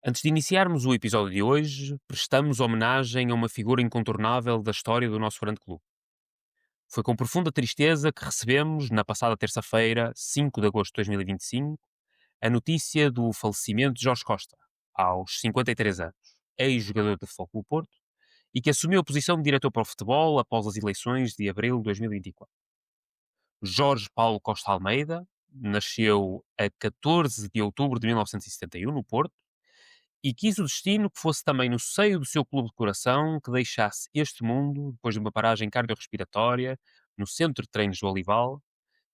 Antes de iniciarmos o episódio de hoje, prestamos homenagem a uma figura incontornável da história do nosso grande clube. Foi com profunda tristeza que recebemos, na passada terça-feira, 5 de agosto de 2025, a notícia do falecimento de Jorge Costa, aos 53 anos, ex-jogador do Futebol Clube do Porto, e que assumiu a posição de diretor para o futebol após as eleições de abril de 2024. Jorge Paulo Costa Almeida nasceu a 14 de outubro de 1971, no Porto, e quis o destino que fosse também no seio do seu clube de coração que deixasse este mundo depois de uma paragem cardiorrespiratória no centro de treinos do Olival,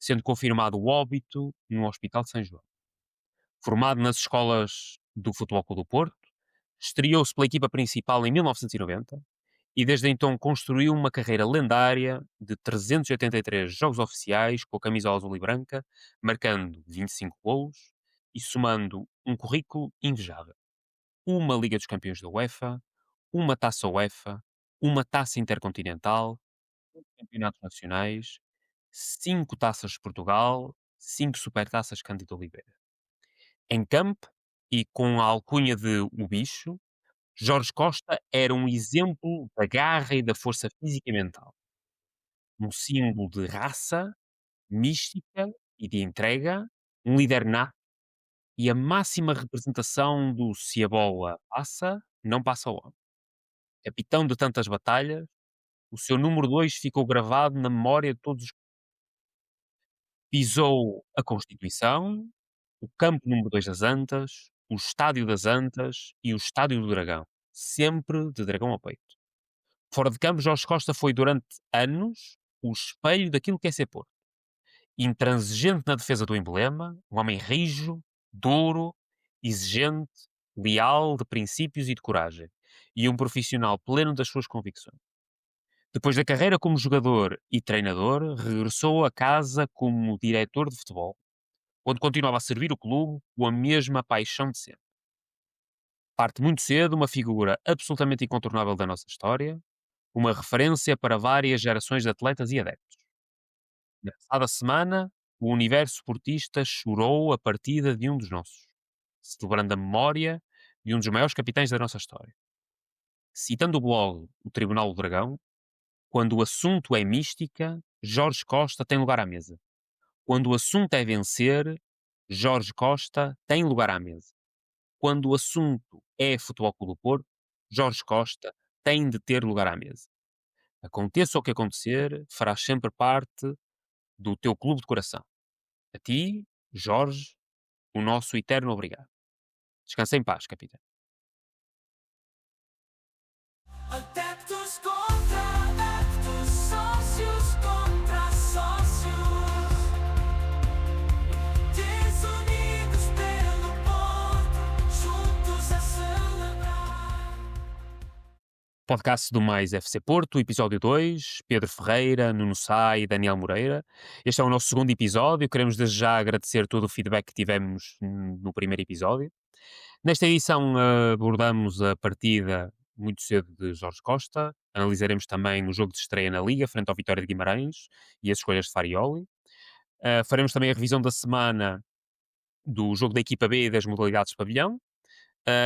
sendo confirmado o óbito no Hospital de São João. Formado nas escolas do Futebol Clube do Porto, estreou-se pela equipa principal em 1990 e desde então construiu uma carreira lendária de 383 jogos oficiais com a camisola azul e branca, marcando 25 golos e somando um currículo invejável: uma Liga dos Campeões da UEFA, uma Taça UEFA, uma Taça Intercontinental, campeonatos nacionais, 5 Taças de Portugal, 5 Supertaças Cândido Oliveira. Em campo, e com a alcunha de "o bicho", Jorge Costa era um exemplo da garra e da força física e mental, um símbolo de raça, mística e de entrega, um líder nato e a máxima representação do "se a bola passa, não passa o homem". Capitão de tantas batalhas, o seu número 2 ficou gravado na memória de todos os que pisou a Constituição, o campo número 2 das Antas, o estádio das Antas e o estádio do Dragão, sempre de dragão ao peito. Fora de campo, Jorge Costa foi durante anos o espelho daquilo que é ser Porto. Intransigente na defesa do emblema, um homem rijo, duro, exigente, leal, de princípios e de coragem, e um profissional pleno das suas convicções. Depois da carreira como jogador e treinador, regressou a casa como diretor de futebol, onde continuava a servir o clube com a mesma paixão de sempre. Parte muito cedo, uma figura absolutamente incontornável da nossa história, uma referência para várias gerações de atletas e adeptos. Na passada semana, o universo portista chorou a partida de um dos nossos, celebrando a memória de um dos maiores capitães da nossa história. Citando o blog O Tribunal do Dragão, quando o assunto é mística, Jorge Costa tem lugar à mesa. Quando o assunto é vencer, Jorge Costa tem lugar à mesa. Quando o assunto é Futebol Clube do Porto, Jorge Costa tem de ter lugar à mesa. Aconteça o que acontecer, farás sempre parte do teu clube de coração. A ti, Jorge, o nosso eterno obrigado. Descansa em paz, capitão. Adeptos contra adeptos, sócios contra sócios, desunidos pelo ponto, juntos a celebrar. Podcast do Mais FC Porto, episódio 2, Pedro Ferreira, Nuno Sá e Daniel Moreira. Este é o nosso segundo episódio, queremos desde já agradecer todo o feedback que tivemos no primeiro episódio. Nesta edição abordamos a partida muito cedo de Jorge Costa, analisaremos também o jogo de estreia na Liga, frente ao Vitória de Guimarães e as escolhas de Farioli. Faremos também a revisão da semana do jogo da equipa B e das modalidades de pavilhão.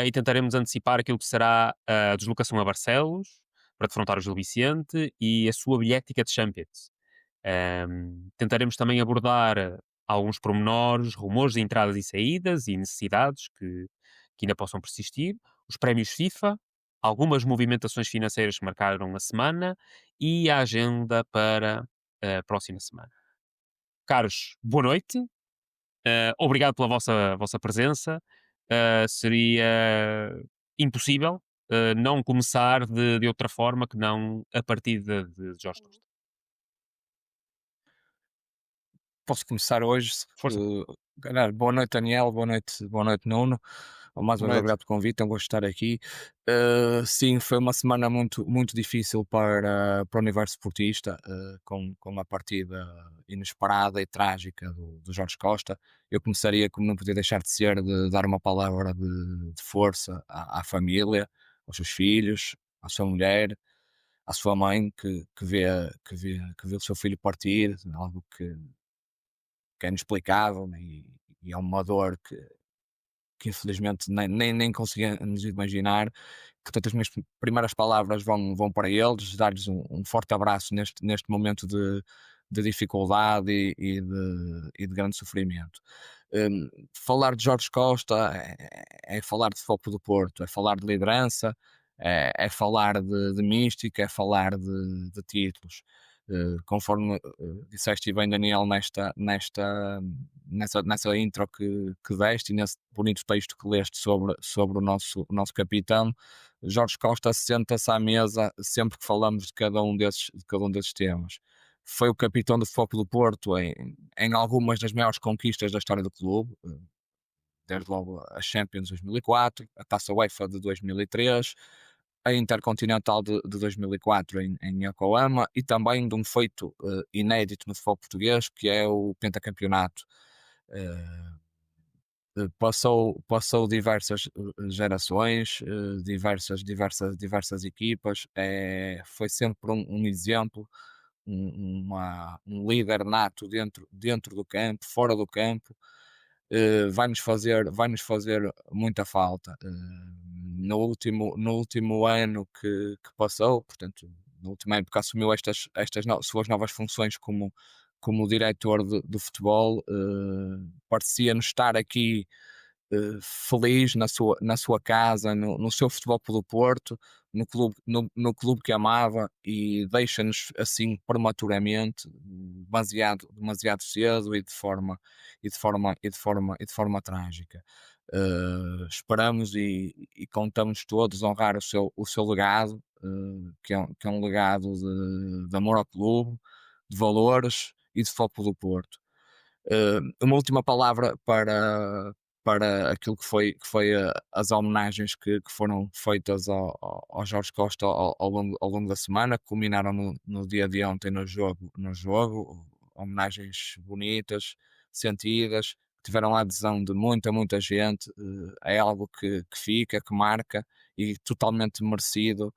E tentaremos antecipar aquilo que será a deslocação a Barcelos para defrontar o Gil Vicente e a sua bilhética de Champions. Tentaremos também abordar alguns pormenores, rumores de entradas e saídas e necessidades que ainda possam persistir, os prémios FIFA, algumas movimentações financeiras que marcaram a semana e a agenda para a próxima semana. Caros, boa noite. Obrigado pela vossa presença. Seria impossível não começar de outra forma que não a partida de Jorge Costa. Posso começar hoje? Força. Boa noite, Daniel. Boa noite, Nuno. Mais uma Boa vez, noite. obrigado pelo convite. É um gosto de estar aqui. Sim, foi uma semana muito difícil para o universo portista, com uma partida inesperada e trágica do Jorge Costa. Eu começaria, como não podia deixar de ser, de dar uma palavra de força à família, aos seus filhos, à sua mulher, à sua mãe, que vê o seu filho partir, algo que é inexplicável, né, e é uma dor que infelizmente nem conseguimos imaginar. Portanto, as minhas primeiras palavras vão para eles, dar-lhes um forte abraço neste momento de dificuldade e de grande sofrimento. Falar de Jorge Costa é falar de foco do Porto, é falar de liderança, é falar de mística, é falar de títulos. Conforme disseste bem, Daniel, nessa intro que deste e nesse bonito texto que leste sobre o nosso capitão, Jorge Costa senta-se à mesa sempre que falamos de cada um desses temas. Foi o capitão do Foco do Porto em algumas das maiores conquistas da história do clube, desde logo a Champions 2004, a Taça UEFA de 2003, a Intercontinental de 2004 em Yokohama e também de um feito inédito no futebol português, que é o pentacampeonato. Eh, passou diversas gerações, diversas equipas, foi sempre um exemplo, um líder nato dentro do campo, fora do campo. Vai-nos fazer muita falta. No último ano que passou, portanto, na última época assumiu estas suas novas funções como diretor do futebol. Parecia-nos estar aqui feliz na sua casa, no seu Futebol Clube do Porto, no clube que amava, e deixa-nos assim prematuramente, demasiado cedo e de forma trágica. Esperamos e contamos todos honrar o seu legado, que é um legado de amor ao clube, de valores e de foco do Porto. Uma última palavra para aquilo que foi as homenagens que foram feitas ao Jorge Costa ao longo da semana, que culminaram no dia de ontem no jogo, homenagens bonitas, sentidas, que tiveram a adesão de muita gente. É algo que fica, que marca, e totalmente merecido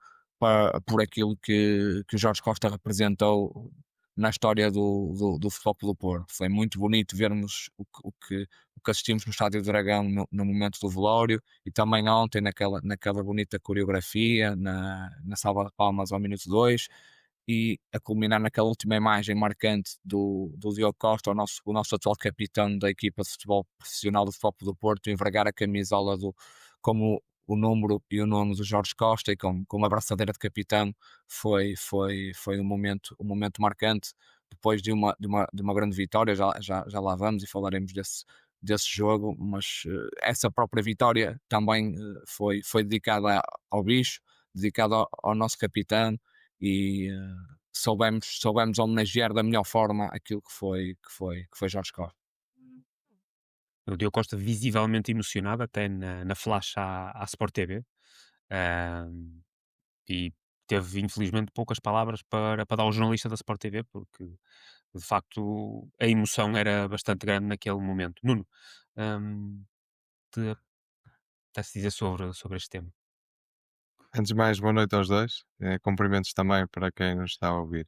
por aquilo que o Jorge Costa representou na história do Futebol Clube do Porto. Foi muito bonito vermos o que assistimos no Estádio do Dragão no momento do velório, e também ontem naquela bonita coreografia, na salva de palmas ao minuto 2, e a culminar naquela última imagem marcante do Diogo Costa, o nosso atual capitão da equipa de futebol profissional do Futebol Clube do Porto, envergar a camisola como o número e o nome do Jorge Costa, e com a abraçadeira de capitão. Foi um momento marcante, depois de uma grande vitória. Já lá vamos e falaremos desse jogo, mas essa própria vitória também foi dedicada ao bicho, dedicada ao nosso capitão, e soubemos homenagear da melhor forma aquilo que foi Jorge Costa. O Diogo Costa visivelmente emocionado, até na flash à Sport TV. ahm, e teve, infelizmente, poucas palavras para dar ao jornalista da Sport TV, porque, de facto, a emoção era bastante grande naquele momento. Nuno, ahm, te apetece dizer sobre este tema? Antes de mais, boa noite aos dois. Cumprimentos também para quem nos está a ouvir.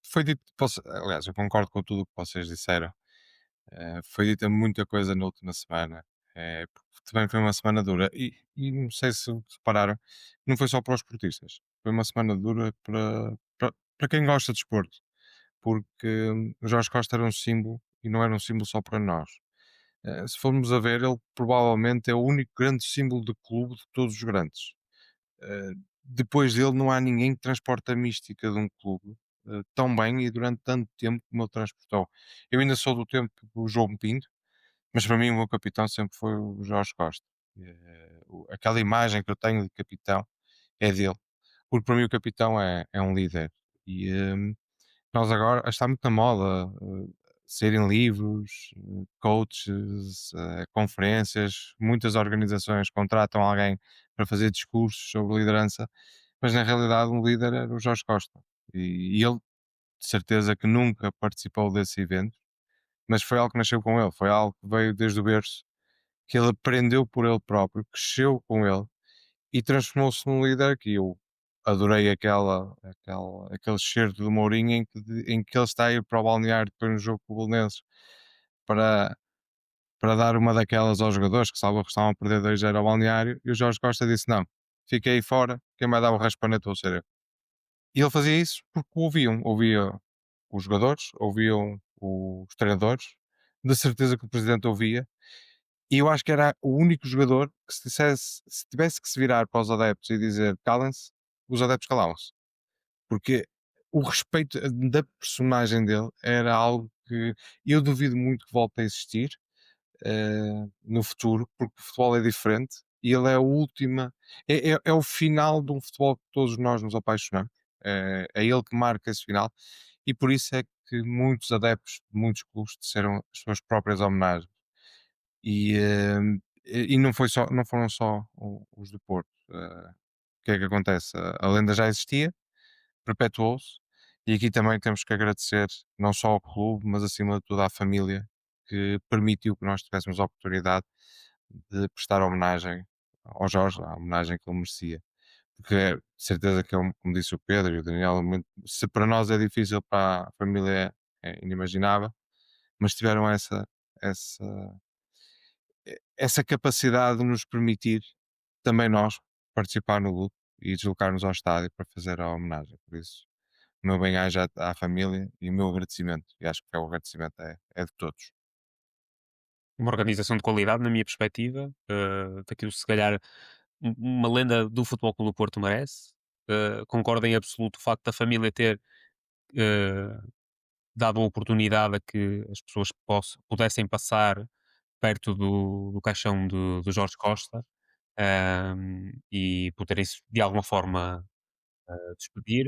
Foi dito, aliás, eu concordo com tudo o que vocês disseram. Foi dita muita coisa na última semana. Porque também foi uma semana dura. E não sei se repararam, não foi só para os esportistas. Foi uma semana dura para quem gosta de esporte. Porque o Jorge Costa era um símbolo, e não era um símbolo só para nós. Se formos a ver, ele provavelmente é o único grande símbolo de clube de todos os grandes. Depois dele não há ninguém que transporte a mística de um clube tão bem e durante tanto tempo como ele transportou. Eu ainda sou do tempo do João Pinto, mas para mim o meu capitão sempre foi o Jorge Costa. Aquela imagem que eu tenho de capitão é dele, porque para mim o capitão é um líder. E nós agora está muito na moda serem livros, coaches, conferências. Muitas organizações contratam alguém para fazer discursos sobre liderança, mas na realidade o líder era o Jorge Costa. E ele, de certeza que nunca participou desse evento, mas foi algo que nasceu com ele, foi algo que veio desde o berço, que ele aprendeu por ele próprio, cresceu com ele e transformou-se num líder que eu adorei aquele cheiro do Mourinho em que ele está a ir para o balneário depois no jogo com o Belenenses para para dar uma daquelas aos jogadores que salvo que estavam a perder 2-0 ao balneário, e o Jorge Costa disse: não, fiquei aí fora, quem vai dar o raspanete vou ser eu. E ele fazia isso porque o ouviam, ouvia os jogadores, ouviam os treinadores, de certeza que o presidente ouvia, e eu acho que era o único jogador que se tivesse que se virar para os adeptos e dizer calem-se, os adeptos calavam-se. Porque o respeito da personagem dele era algo que eu duvido muito que volte a existir no futuro, porque o futebol é diferente e ele é a última, é o final de um futebol que todos nós nos apaixonamos. É ele que marca esse final e por isso é que muitos adeptos de muitos clubes disseram as suas próprias homenagens. E, e não foram só os do Porto. O que é que acontece? A lenda já existia, perpetuou-se, e aqui também temos que agradecer não só ao clube, mas acima de tudo à família que permitiu que nós tivéssemos a oportunidade de prestar homenagem ao Jorge, a homenagem que ele merecia. Porque é de certeza que, como disse o Pedro e o Daniel, se para nós é difícil, para a família é inimaginável, mas tiveram essa, essa capacidade de nos permitir também nós participar no luto e deslocar-nos ao estádio para fazer a homenagem. Por isso, o meu bem-aja à família e o meu agradecimento. E acho que o agradecimento é de todos. Uma organização de qualidade, na minha perspectiva, daquilo se calhar uma lenda do Futebol Clube do Porto merece. Concordo em absoluto o facto da família ter eh, dado a oportunidade a que as pessoas pudessem passar perto do caixão do Jorge Costa, e poderem-se de alguma forma despedir.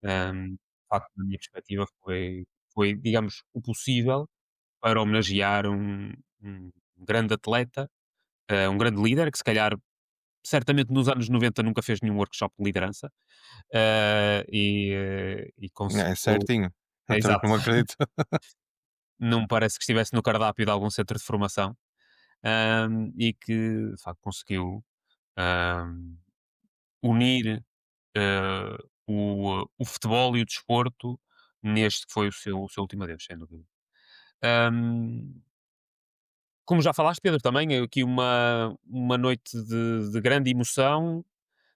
De facto, na minha perspectiva, foi, digamos, o possível para homenagear um grande atleta, um grande líder, que se calhar, certamente nos anos 90 nunca fez nenhum workshop de liderança, e É conseguiu. certinho. É, Também exato. não acredito. Não me parece que estivesse no cardápio de algum centro de formação, e que, de facto, conseguiu ahm, unir eh, o futebol e o desporto neste que foi o seu último adeus, sem dúvida. Ahm, Como já falaste, Pedro, também, aqui uma noite de grande emoção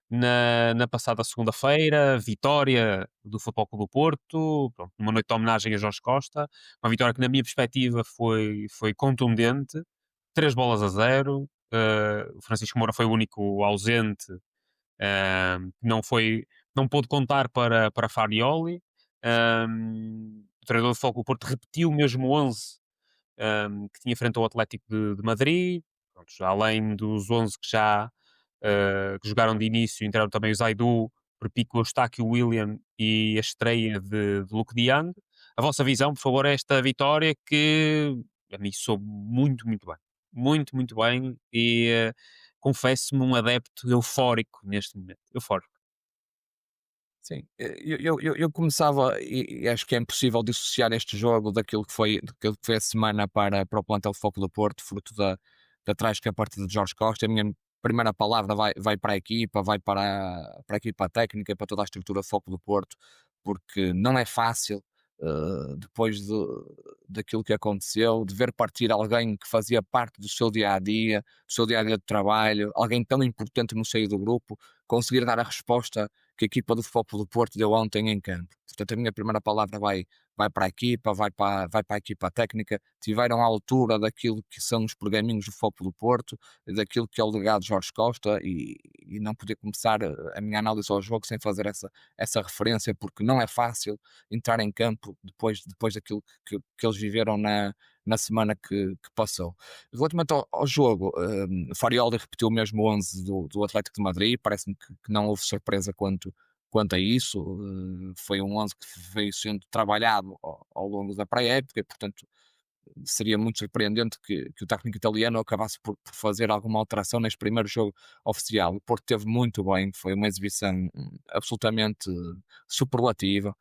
na passada segunda-feira, vitória do Futebol Clube do Porto, pronto, uma noite de homenagem a Jorge Costa, uma vitória que, na minha perspectiva, foi contundente, 3-0. O Francisco Moura foi o único ausente, não pôde contar para Farioli. O treinador do Futebol Clube do Porto repetiu o mesmo 11 que tinha frente ao Atlético de Madrid. Pronto, além dos 11 que jogaram de início, entraram também o Zaidu, Perpico, Eustáquio, William e a estreia de Luke de Jong. A vossa visão, por favor, é esta vitória que a mim soube muito, muito bem. Muito, muito bem, e confesso-me um adepto eufórico neste momento. Eufórico. Sim, eu começava, e acho que é impossível dissociar este jogo daquilo que foi a semana para o plantel de Foco do Porto, fruto da trágica partida de Jorge Costa. A minha primeira palavra vai para a equipa, vai para a equipa técnica e para toda a estrutura de Foco do Porto, porque não é fácil, depois daquilo que aconteceu, de ver partir alguém que fazia parte do seu dia a dia, do seu dia a dia de trabalho, alguém tão importante no seio do grupo, conseguir dar a resposta que a equipa do Futebol do Porto deu ontem em campo. Portanto, a minha primeira palavra vai para a equipa, vai para a equipa técnica. Tiveram à altura daquilo que são os pergaminhos do Futebol do Porto, daquilo que é o legado de Jorge Costa, e não poder começar a minha análise ao jogo sem fazer essa referência, porque não é fácil entrar em campo depois daquilo que eles viveram na semana que passou. Relativamente ao jogo, Farioli repetiu o mesmo 11 do Atlético de Madrid, parece-me que não houve surpresa quanto a isso. Foi um 11 que veio sendo trabalhado ao longo da pré-época e, portanto, seria muito surpreendente que o técnico italiano acabasse por fazer alguma alteração neste primeiro jogo oficial. O Porto teve muito bem, foi uma exibição absolutamente superlativa.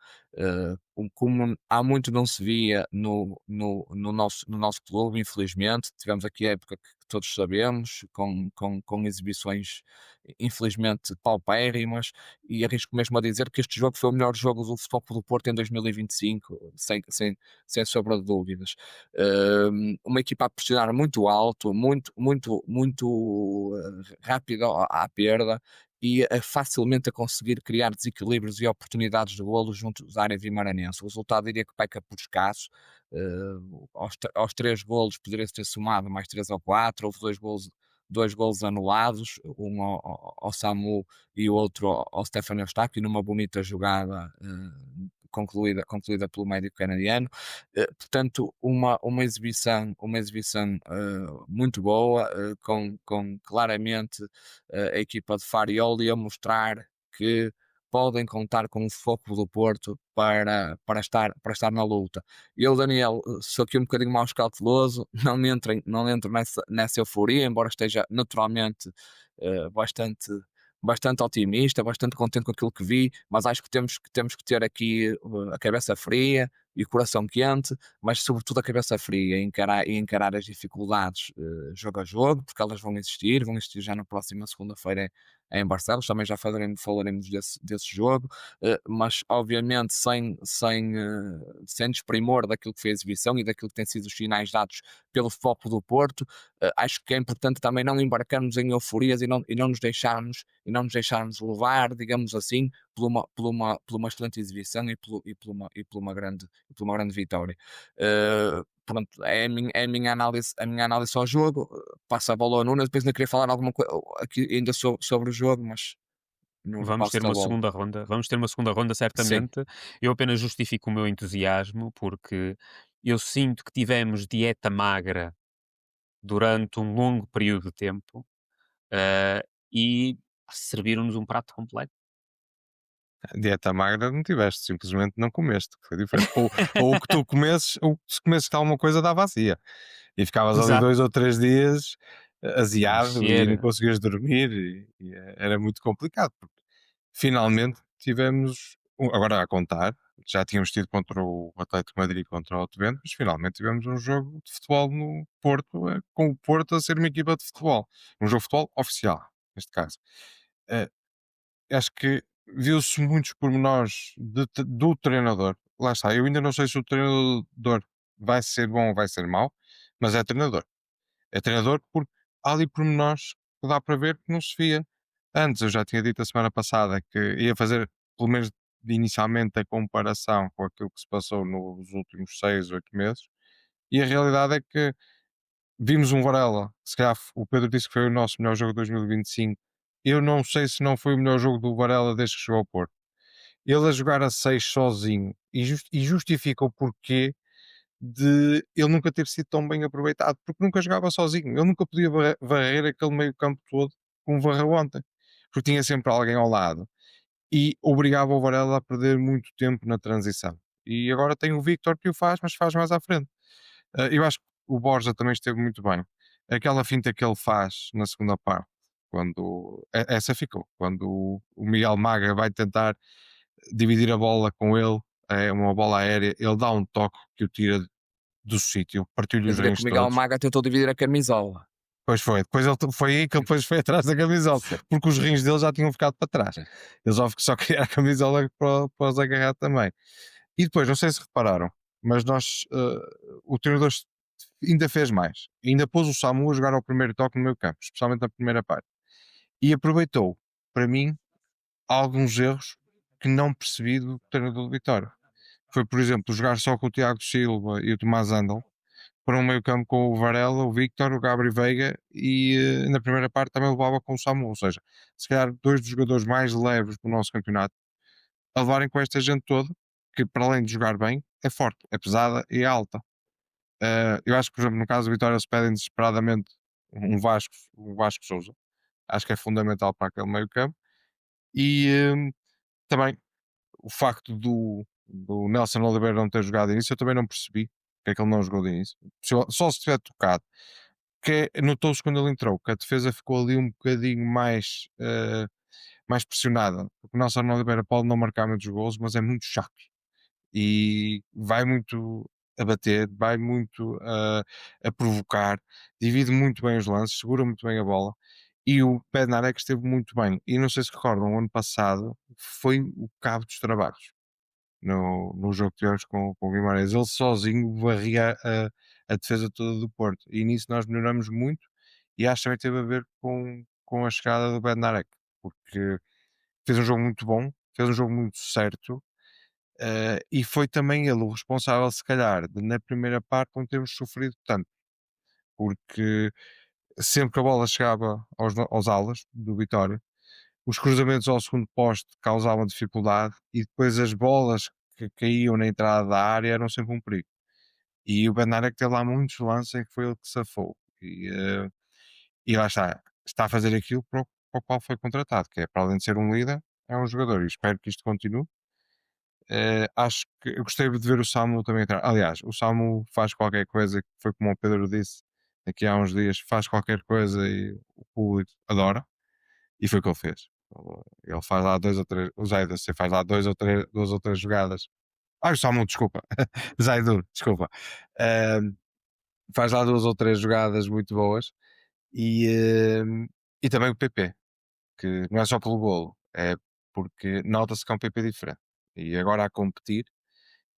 Como há muito não se via no nosso clube, infelizmente. Tivemos aqui a época que todos sabemos, com exibições infelizmente paupérrimas, e arrisco mesmo a dizer que este jogo foi o melhor jogo do Futebol Clube do Porto em 2025, sem sombra de dúvidas. Uma equipa a pressionar muito alto, muito rápido à perda, e facilmente a conseguir criar desequilíbrios e oportunidades de golo junto da área vimaranense. O resultado diria que peca por escasso. Aos 3 golos poderia ter somado mais 3 ou 4. Houve 2 golos anulados, um ao Samu e o outro ao Stefano Eustáquio, numa bonita jogada concluída pelo médico canadiano. Portanto, uma exibição muito boa, com claramente a equipa de Farioli a mostrar que podem contar com o foco do Porto para estar na luta. Eu, Daniel, sou aqui um bocadinho mais cauteloso, não entro nessa euforia, embora esteja naturalmente bastante otimista, bastante contente com aquilo que vi, mas acho que temos que ter aqui a cabeça fria e o coração quente, mas sobretudo a cabeça fria, e encarar as dificuldades jogo a jogo, porque elas vão existir já na próxima segunda-feira em Barcelos. Também já falaremos desse jogo, mas obviamente sem desprimor daquilo que foi a exibição e daquilo que têm sido os sinais dados pelo Futebol Clube do Porto. Acho que é importante também não embarcarmos em euforias e não nos deixarmos levar, digamos assim, por uma excelente exibição e por uma grande vitória. Pronto, é a minha análise ao jogo. Passa a bola ao Nunes. Depois ainda queria falar alguma coisa aqui ainda sobre o jogo, mas Nuno, Vamos ter passo-te a uma bola. segunda ronda. Vamos ter uma segunda ronda, Sim, certamente. Eu apenas justifico o meu entusiasmo porque eu sinto que tivemos dieta magra durante um longo período de tempo, e serviram-nos um prato completo. Dieta magra não tiveste, simplesmente não comeste, que foi diferente. Ou o que tu comesses, ou se comesses alguma coisa dá vazia. E ficavas ali Exato. 2 ou 3 dias A aziado e não mexer. conseguias dormir e era muito complicado, porque finalmente tivemos, agora a contar, já tínhamos tido contra o Atlético de Madrid, contra o Otavento, mas finalmente tivemos um jogo de futebol no Porto, com o Porto a ser uma equipa de futebol. Um jogo de futebol oficial, neste caso. Eh, Acho que viu-se muitos pormenores do treinador. Lá está, eu ainda não sei se o treinador vai ser bom ou vai ser mau, mas é treinador. É treinador porque há ali pormenores que dá para ver que não se via antes. Eu já tinha dito a semana passada que ia fazer, pelo menos inicialmente, a comparação com aquilo que se passou nos últimos 6, 8 meses, e a realidade é que vimos um Varela. Se calhar o Pedro disse que foi o nosso melhor jogo de 2025. Eu não sei se não foi o melhor jogo do Varela desde que chegou ao Porto. Ele a jogar a 6 sozinho e justifica o porquê de ele nunca ter sido tão bem aproveitado, porque nunca jogava sozinho. Ele nunca podia varrer aquele meio campo todo como varreu ontem, porque tinha sempre alguém ao lado e obrigava o Varela a perder muito tempo na transição. E agora tem o Victor que o faz, mas faz mais à frente. Eu acho que o Borja também esteve muito bem. Aquela finta que ele faz na segunda parte, quando essa ficou, quando o Miguel Maga vai tentar dividir a bola com ele, é uma bola aérea, ele dá um toque que o tira do sítio, partiu-lhe eu os diria que rins o Miguel todos. Maga tentou dividir a camisola. Depois foi, depois foi aí que ele depois foi atrás da camisola, Sim. porque os rins dele já tinham ficado para trás. Sim. Ele só queria a camisola para os agarrar também. E depois, não sei se repararam, mas o treinador ainda fez mais. Ainda pôs o Samu a jogar ao primeiro toque no meio campo, especialmente na primeira parte. E aproveitou, para mim, alguns erros que não percebi do treinador do Vitória. Foi, por exemplo, jogar só com o Tiago Silva e o Tomás Andal para um meio campo com o Varela, o Victor, o Gabri Veiga e na primeira parte também levava com o Samu. Ou seja, se calhar dois dos jogadores mais leves do nosso campeonato a levarem com esta gente toda, que para além de jogar bem, é forte, é pesada e é alta. Eu acho que, por exemplo, no caso do Vitória, se pedem desesperadamente um Vasco Souza. Acho que é fundamental para aquele meio campo. E também o facto do Nelson Oliveira não ter jogado início, eu também não percebi porque é que ele não jogou de início. Só se tiver tocado. Que notou-se quando ele entrou, que a defesa ficou ali um bocadinho mais pressionada. Porque o Nelson Oliveira pode não marcar muitos gols, mas é muito chato. e vai muito a bater, vai muito a provocar, divide muito bem os lances, segura muito bem a bola. E o Bednarek esteve muito bem. E não sei se recordam, o ano passado foi o cabo dos trabalhos no jogo que tivemos com o Guimarães. Ele sozinho varria a defesa toda do Porto. E nisso nós melhoramos muito. E acho que também teve a ver com a chegada do Bednarek, porque fez um jogo muito bom, fez um jogo muito certo. E foi também ele o responsável, se calhar, na primeira parte, não termos sofrido tanto, porque sempre que a bola chegava aos alas do Vitória, os cruzamentos ao segundo poste causavam dificuldade e depois as bolas que caíam na entrada da área eram sempre um perigo. E o Bednarek teve lá muitos lances em que foi ele que safou. E lá está a fazer aquilo para o qual foi contratado, que é, para além de ser um líder, é um jogador. E espero que isto continue. Acho que eu gostei de ver o Samu também entrar. Aliás, o Samu faz qualquer coisa, que foi como o Pedro disse aqui há uns dias, faz qualquer coisa e o público adora. E foi o que ele fez. Ele faz lá dois ou três. O Zaidu, você faz lá duas ou três jogadas. O Samu, desculpa. Zaidu, desculpa. Faz lá duas ou três jogadas muito boas. E também o PP, que não é só pelo golo, é porque nota-se que é um PP diferente. E agora a competir,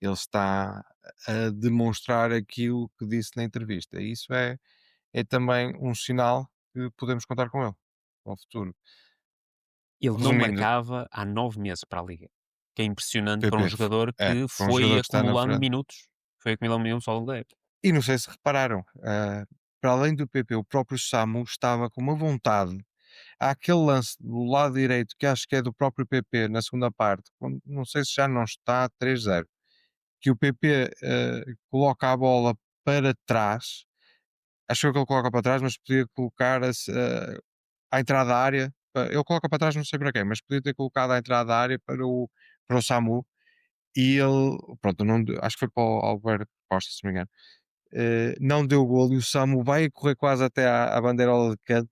ele está a demonstrar aquilo que disse na entrevista. E isso é também um sinal que podemos contar com ele ao futuro. Ele não Resumindo, marcava há 9 meses para a Liga. Que é impressionante para um PP jogador que foi um jogador foi que está na acumulando frente. minutos. Foi acumulando minutos ao longo da época. E não sei se repararam, para além do PP, o próprio Samu estava com uma vontade. Há aquele lance do lado direito que acho que é do próprio PP na segunda parte, não sei se já não está 3-0, que o PP coloca a bola para trás. Acho que ele coloca para trás, mas podia colocar à entrada da área. Ele coloca para trás, não sei para quem, mas podia ter colocado à entrada da área para o Samu. E ele, pronto, não, acho que foi para o Alberto Costa, se não me engano. Não deu golo e o Samu vai a correr quase até à bandeirola de canto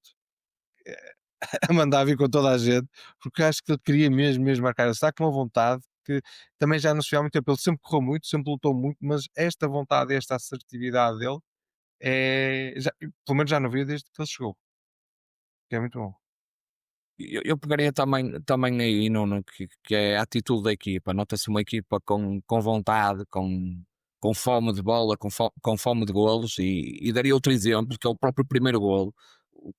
a mandar vir com toda a gente, porque acho que ele queria mesmo marcar. Ele está com uma vontade que também já não se vê há muito tempo. Ele sempre correu muito, sempre lutou muito, mas esta vontade, esta assertividade dele, pelo menos já não vi desde que ele chegou, que é muito bom. Eu pegaria também aí, Nuno, que é a atitude da equipa. Nota-se uma equipa com vontade, com fome de bola, com fome de golos, e daria outro exemplo, que é o próprio primeiro golo. O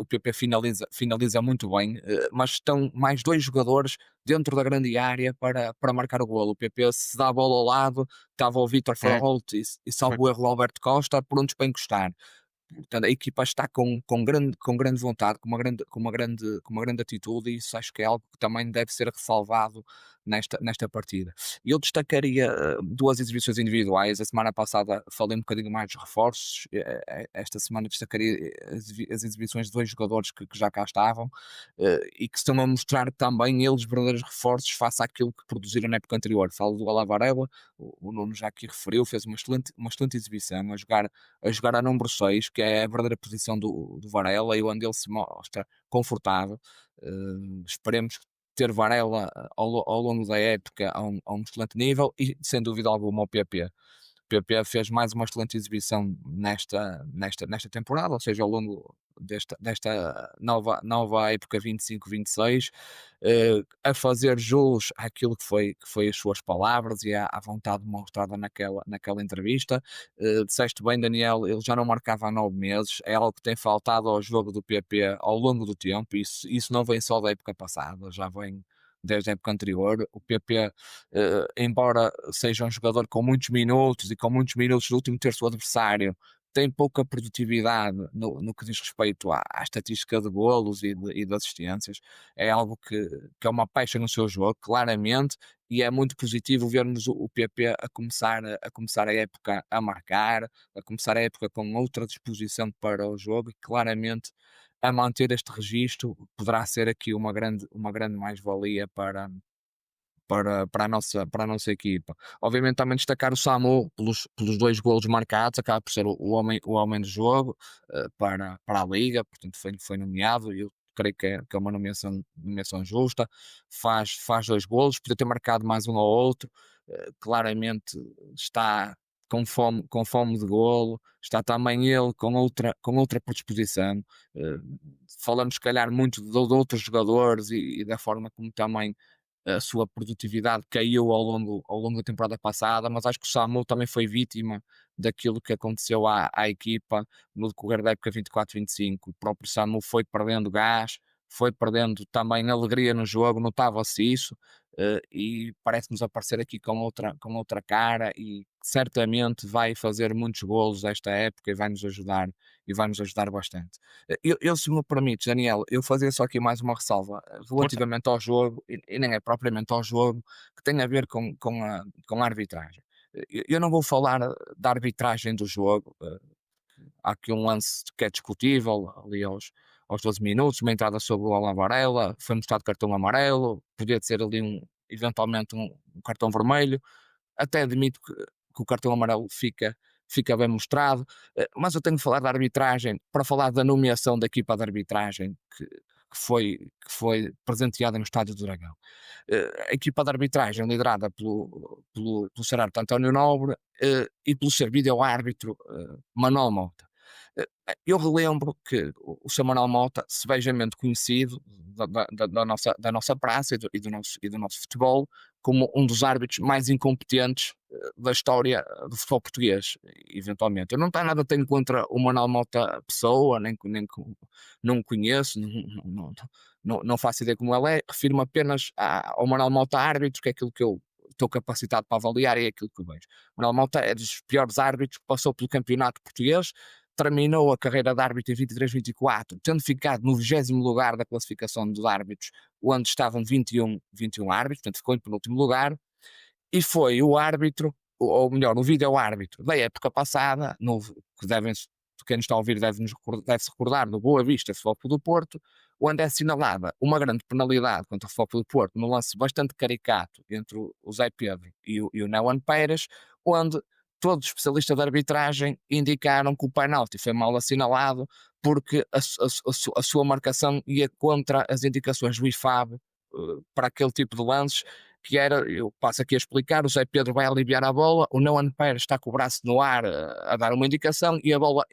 PP finaliza muito bem, mas estão mais dois jogadores dentro da grande área para marcar o golo. O PP, se dá a bola ao lado, estava o Vítor É, Ferrolt e foi, salvo o erro o Alberto Costa, prontos para encostar. Portanto, a equipa está com grande vontade, com uma grande atitude, e isso acho que é algo que também deve ser ressalvado nesta partida. E eu destacaria duas exibições individuais. A semana passada falei um bocadinho mais dos reforços, esta semana destacaria as exibições de dois jogadores que já cá estavam, e que estão a mostrar também eles verdadeiros reforços face àquilo que produziram na época anterior. Falo do Alavarela, o Nuno já aqui referiu, fez uma excelente exibição, a jogar a número 6, que é a verdadeira posição do Varela, e onde ele se mostra confortável. Esperemos ter Varela ao longo da época a um excelente nível, e sem dúvida alguma o PP. O PP fez mais uma excelente exibição nesta temporada, ou seja, ao longo desta nova época 25-26, a fazer jus àquilo que foi as suas palavras e à vontade demonstrada naquela entrevista. Disseste bem, Daniel, ele já não marcava há 9 meses, é algo que tem faltado ao jogo do PP ao longo do tempo. Isso não vem só da época passada, já vem desde a época anterior. O PP, embora seja um jogador com muitos minutos e com muitos minutos do último terço do adversário, tem pouca produtividade no que diz respeito à estatística de golos e de assistências. É algo que é uma pecha no seu jogo, claramente, e é muito positivo vermos o PP a começar a época a marcar, a começar a época com outra disposição para o jogo, e claramente a manter este registro poderá ser aqui uma grande mais-valia para a nossa equipa. Obviamente também destacar o Samu pelos dois golos marcados, acaba por ser o homem do jogo, para a Liga, portanto foi nomeado, e eu creio que é uma nomeação justa. Faz dois golos, podia ter marcado mais um ou outro, claramente está com fome de golo, está também ele com outra predisposição. Eh, Falamos, se calhar, muito de outros jogadores e da forma como também a sua produtividade caiu ao longo da temporada passada, mas acho que o Samu também foi vítima daquilo que aconteceu à equipa no decorrer da época 24-25. O próprio Samu foi perdendo gás, foi perdendo também alegria no jogo, notava-se isso, e parece-nos aparecer aqui com outra cara e certamente vai fazer muitos golos esta época e vai-nos ajudar bastante. Se me permites, Daniel, eu fazia só aqui mais uma ressalva Força. relativamente ao jogo, e nem é propriamente ao jogo, que tem a ver com a arbitragem. Eu não vou falar da arbitragem do jogo, há aqui um lance que é discutível, ali aos 12 minutos, uma entrada sobre o Alan Varela, foi mostrado cartão amarelo, podia ser ali eventualmente um cartão vermelho, até admito que o cartão amarelo fica bem mostrado, mas eu tenho que falar da arbitragem, para falar da nomeação da equipa de arbitragem que foi presenteada no Estádio do Dragão. A equipa de arbitragem liderada pelo Sr. António Nobre e pelo Sr. Vídeo-árbitro Manuel Mota. Eu relembro que o Sr. Manuel Mota, sebejamente conhecido da nossa praça e do nosso futebol, como um dos árbitros mais incompetentes da história do futebol português, eventualmente. Eu não tenho contra o Manuel Mota pessoa, não o conheço, não faço ideia como ele é, refiro-me apenas ao Manuel Mota árbitro, que é aquilo que eu estou capacitado para avaliar e é aquilo que eu vejo. O Manuel Mota é dos piores árbitros que passou pelo campeonato português, terminou a carreira de árbitro em 23-24, tendo ficado no 20º lugar da classificação dos árbitros, onde estavam 21 árbitros, portanto ficou em penúltimo lugar, e foi o árbitro, ou melhor, o vídeo-árbitro da época passada, que quem nos está a ouvir deve-se recordar do Boa Vista Futebol Clube do Porto, onde é assinalada uma grande penalidade contra o Futebol Clube do Porto, num lance bastante caricato entre o Zé Pedro e o Neuan Pérez, onde todos os especialistas de arbitragem indicaram que o penalti foi mal assinalado porque a sua marcação ia contra as indicações do IFAB para aquele tipo de lances, que era, eu passo aqui a explicar, o Zé Pedro vai aliviar a bola, o Neuan Pérez está com o braço no ar a dar uma indicação e a bola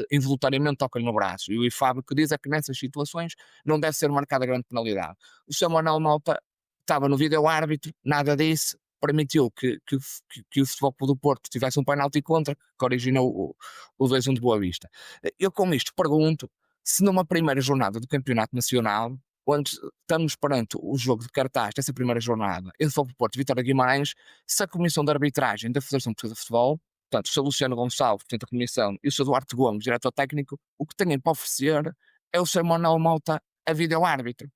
involuntariamente toca-lhe no braço. E o IFAB que diz é que nessas situações não deve ser marcada grande penalidade. O Sr. Manuel Mota estava no vídeo árbitro, nada disso, permitiu que o Futebol Clube do Porto tivesse um penalti contra, que originou o 2-1 de Boa Vista. Eu com isto pergunto se numa primeira jornada do Campeonato Nacional, onde estamos perante o jogo de cartaz dessa primeira jornada, entre Futebol Clube do Porto e Vitória de Guimarães, se a Comissão de Arbitragem da Federação Portuguesa de Futebol, portanto, o Sr. Luciano Gonçalves, Presidente da Comissão, e o Sr. Duarte Gomes, Diretor Técnico, o que têm para oferecer é o Sr. Manuel Mota a vídeo-árbitro.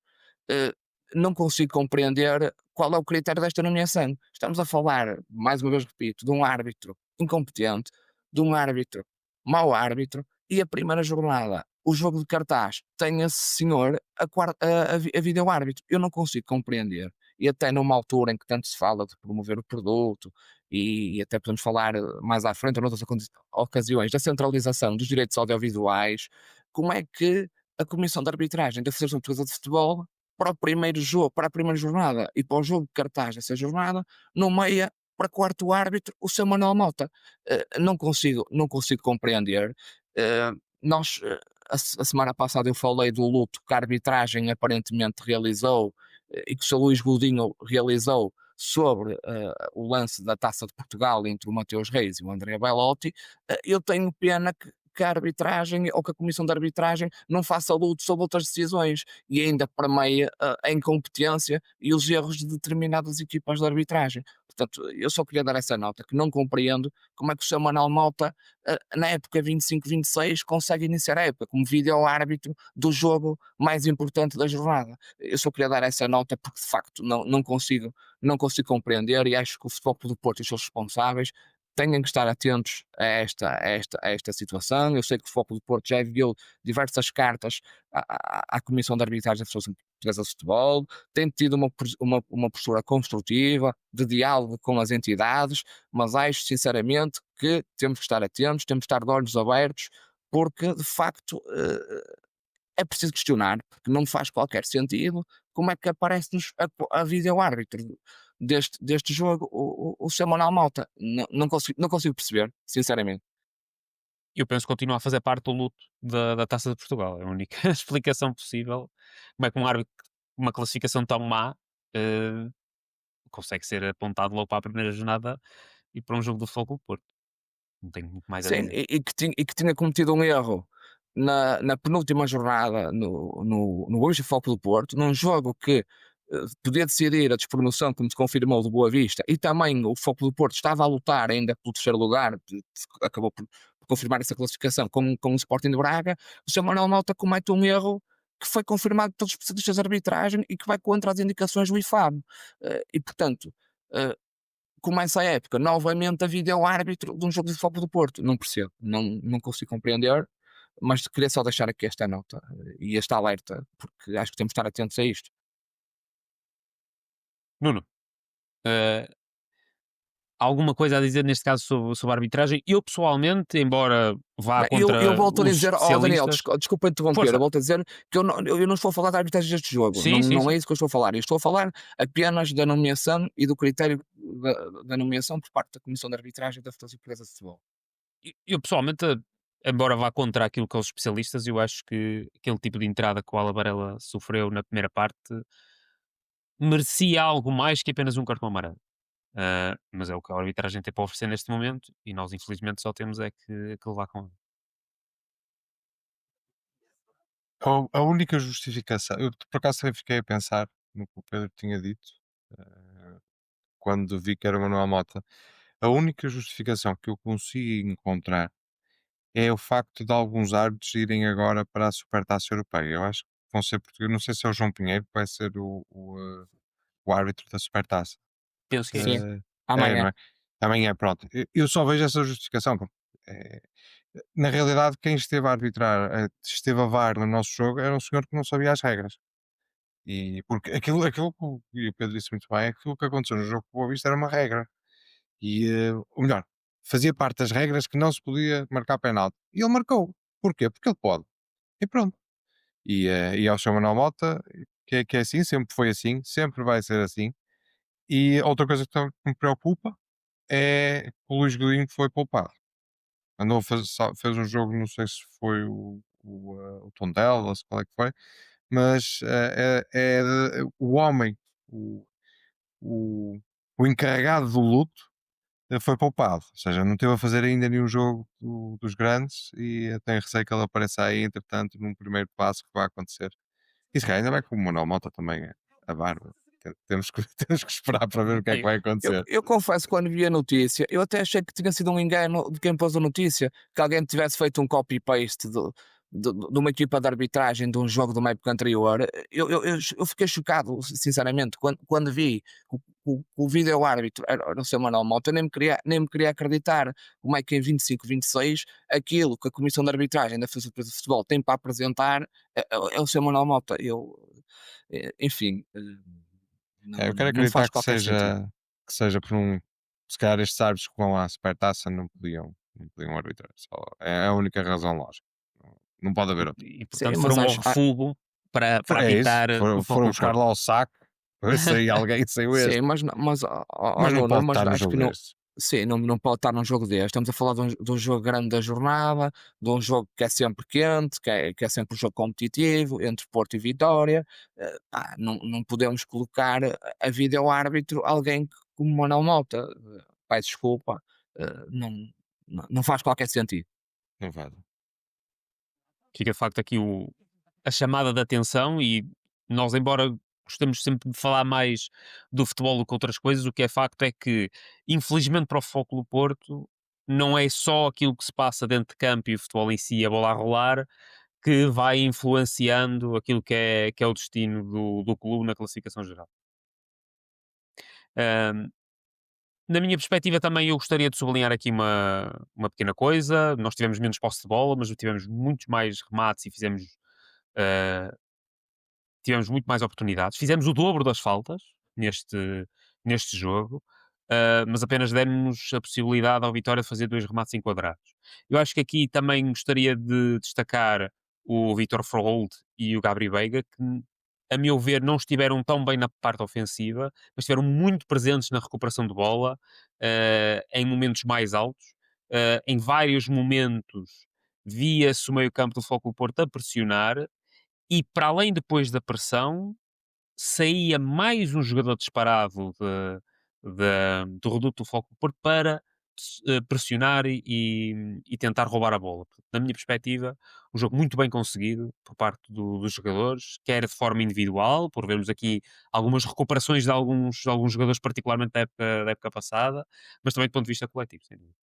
Não consigo compreender qual é o critério desta nomeação. Estamos a falar, mais uma vez repito, de um árbitro incompetente, de um árbitro mau árbitro, e a primeira jornada, o jogo de cartaz, tem esse senhor a vídeo-árbitro. Eu não consigo compreender. E até numa altura em que tanto se fala de promover o produto, e até podemos falar mais à frente, ou noutras ocasiões, da centralização dos direitos audiovisuais, como é que a Comissão de Arbitragem da Federação Portuguesa de Futebol, para o primeiro jogo, para a primeira jornada e para o jogo de cartaz dessa jornada, nomeia para quarto árbitro o Sr. Manuel Mota? Não consigo compreender. Nós, a semana passada eu falei do luto que a arbitragem aparentemente realizou e que o Sr. Luís Godinho realizou sobre o lance da Taça de Portugal entre o Mateus Reis e o André Belotti. Eu tenho pena que a arbitragem ou que a Comissão de Arbitragem não faça luto sobre outras decisões e ainda permeia a incompetência e os erros de determinadas equipas de arbitragem. Portanto, eu só queria dar essa nota, que não compreendo como é que o Sr. Manuel Mota, na época 25-26, consegue iniciar a época como vídeo-árbitro do jogo mais importante da jornada. Eu só queria dar essa nota porque, de facto, não consigo compreender e acho que o Futebol Clube do Porto e os seus responsáveis têm que estar atentos a esta situação. Eu sei que o Futebol Clube do Porto já enviou diversas cartas à Comissão de Arbitragem da Federação Portuguesa de Futebol, tem tido uma postura construtiva, de diálogo com as entidades, mas acho sinceramente que temos que estar atentos, temos que estar de olhos abertos, porque de facto é preciso questionar, porque não faz qualquer sentido como é que aparece-nos a vídeo-árbitro deste jogo, o Sr. Manuel Mota. Não consigo perceber, sinceramente. Eu penso que continua a fazer parte do luto da Taça de Portugal. É a única explicação possível. Como é que um árbitro, com uma classificação tão má, eh, consegue ser apontado logo para a primeira jornada e para um jogo do Futebol Clube do Porto. Não tenho muito mais a Sim, dizer. e que tinha cometido um erro na penúltima jornada no Boa Vista Futebol do Porto, num jogo que podia decidir a despromoção, como se confirmou, do Boa Vista, e também o Futebol do Porto estava a lutar ainda pelo terceiro lugar, acabou por confirmar essa classificação com o Sporting de Braga. O Sr. Manuel Mota comete um erro que foi confirmado pelos especialistas de arbitragem e que vai contra as indicações do IFAB. E, portanto, eh, começa a época novamente a vídeo-árbitro de um jogo de futebol do Porto. Não percebo, não consigo compreender, mas queria só deixar aqui esta nota e este alerta, porque acho que temos de estar atentos a isto. Nuno, eh, alguma coisa a dizer neste caso sobre a arbitragem? Eu pessoalmente, embora vá Bem, eu contra volto a os dizer, Daniel, especialistas, desculpa interromper, força, eu volto a dizer que eu não estou a falar da arbitragem deste jogo, sim, sim, não sim. é isso que eu estou a falar, eu estou a falar apenas da nomeação e do critério da nomeação por parte da Comissão de Arbitragem da Federação Portuguesa de Futebol. Eu pessoalmente, embora vá contra aquilo que os especialistas, eu acho que aquele tipo de entrada que o Alabarela sofreu na primeira parte merecia algo mais que apenas um cartão amarelo. Mas é o que a arbitragem tem para oferecer neste momento e nós infelizmente só temos é que levar com ele. A única justificação, eu por acaso também fiquei a pensar no que o Pedro tinha dito, eh, quando vi que era o Manuel Mota. A única justificação que eu consigo encontrar é o facto de alguns árbitros irem agora para a Supertaça Europeia. Eu acho que vão ser portugueses. Não sei se é o João Pinheiro que vai ser o árbitro da Supertaça. Penso que é Sim, isso. Não amanhã. é? Amanhã, pronto. Eu só vejo essa justificação. Eh, Na realidade, quem esteve a arbitrar, esteve a VAR no nosso jogo, era um senhor que não sabia as regras. E porque aquilo que e o Pedro disse muito bem, aquilo que aconteceu no jogo com o Boa Vista era uma regra. Ou melhor, fazia parte das regras que não se podia marcar penalti. E ele marcou. Porquê? Porque ele pode. E pronto. E ao Sr. Manuel Mota, que é assim, sempre foi assim, sempre vai ser assim. E outra coisa que me preocupa é que o Luís Godinho foi poupado. Andou a fez um jogo, não sei se foi o Tondela, se qual é que foi, mas o homem, o, o, o encarregado do luto, foi poupado. Ou seja, não teve a fazer ainda nenhum jogo dos grandes e eu tenho receio que ele apareça aí, entretanto, num primeiro passo que vai acontecer. E se calhar ainda vai com o Manuel Mota também, a barba. Temos que, temos que esperar para ver o que é que Ei, vai Eu, acontecer. eu confesso, quando vi a notícia, eu até achei que tinha sido um engano de quem pôs a notícia, que alguém tivesse feito um copy-paste de uma equipa de arbitragem de um jogo de uma época anterior. Eu fiquei chocado, sinceramente, quando vi o vídeo-árbitro era o seu Manuel Mota, eu nem me queria acreditar como é que em 25-26 aquilo que a Comissão de Arbitragem da Federação Portuguesa de Futebol tem para apresentar é o seu Manuel Mota. Enfim, Eu quero não acreditar faz qualquer sentido. que seja por um. Se calhar estes árbitros que vão à supertaça não podiam arbitrar. É a única razão lógica. Não pode haver outra. e Sim, portanto mas foram ao acho. refugo para É isso. apitar o Foram Futebol Clube do buscar Porto. lá o saco. Para ver se aí alguém saiu este. Sim, mas Mas não Nuno, pode mas estar no acho que jogo não. destes. Sim, não pode estar num jogo deste. Estamos a falar de um jogo grande da jornada, de um jogo que é sempre quente, que é sempre um jogo competitivo, entre Porto e Vitória. Não podemos colocar a vídeo-árbitro alguém como Manuel Mota. Peço desculpa, não faz qualquer sentido. Não vai. Fica de facto aqui a chamada de atenção e nós, embora gostemos sempre de falar mais do futebol do que outras coisas, o que é facto é que, infelizmente para o Futebol Clube do Porto, não é só aquilo que se passa dentro de campo e o futebol em si, a bola a rolar, que vai influenciando aquilo que é o destino do clube na classificação geral. Ahm, Na minha perspectiva também eu gostaria de sublinhar aqui uma pequena coisa. Nós tivemos menos posse de bola, mas tivemos muitos mais remates e ah, tivemos muito mais oportunidades. Fizemos o dobro das faltas neste jogo, mas apenas demos a possibilidade ao Vitória de fazer 2 remates enquadrados. Eu acho que aqui também gostaria de destacar o Vitor Froholt e o Gabri Veiga, que a meu ver, não estiveram tão bem na parte ofensiva, mas estiveram muito presentes na recuperação de bola, em momentos mais altos. Em vários momentos via-se o meio-campo do Foco do Porto a pressionar e, para além depois da pressão, saía mais um jogador disparado do reduto do Foco do Porto para pressionar e tentar roubar a bola. Portanto, na minha perspectiva, um jogo muito bem conseguido por parte dos jogadores, quer de forma individual, por vermos aqui algumas recuperações de alguns jogadores, particularmente da época passada, mas também do ponto de vista coletivo, sem dúvida.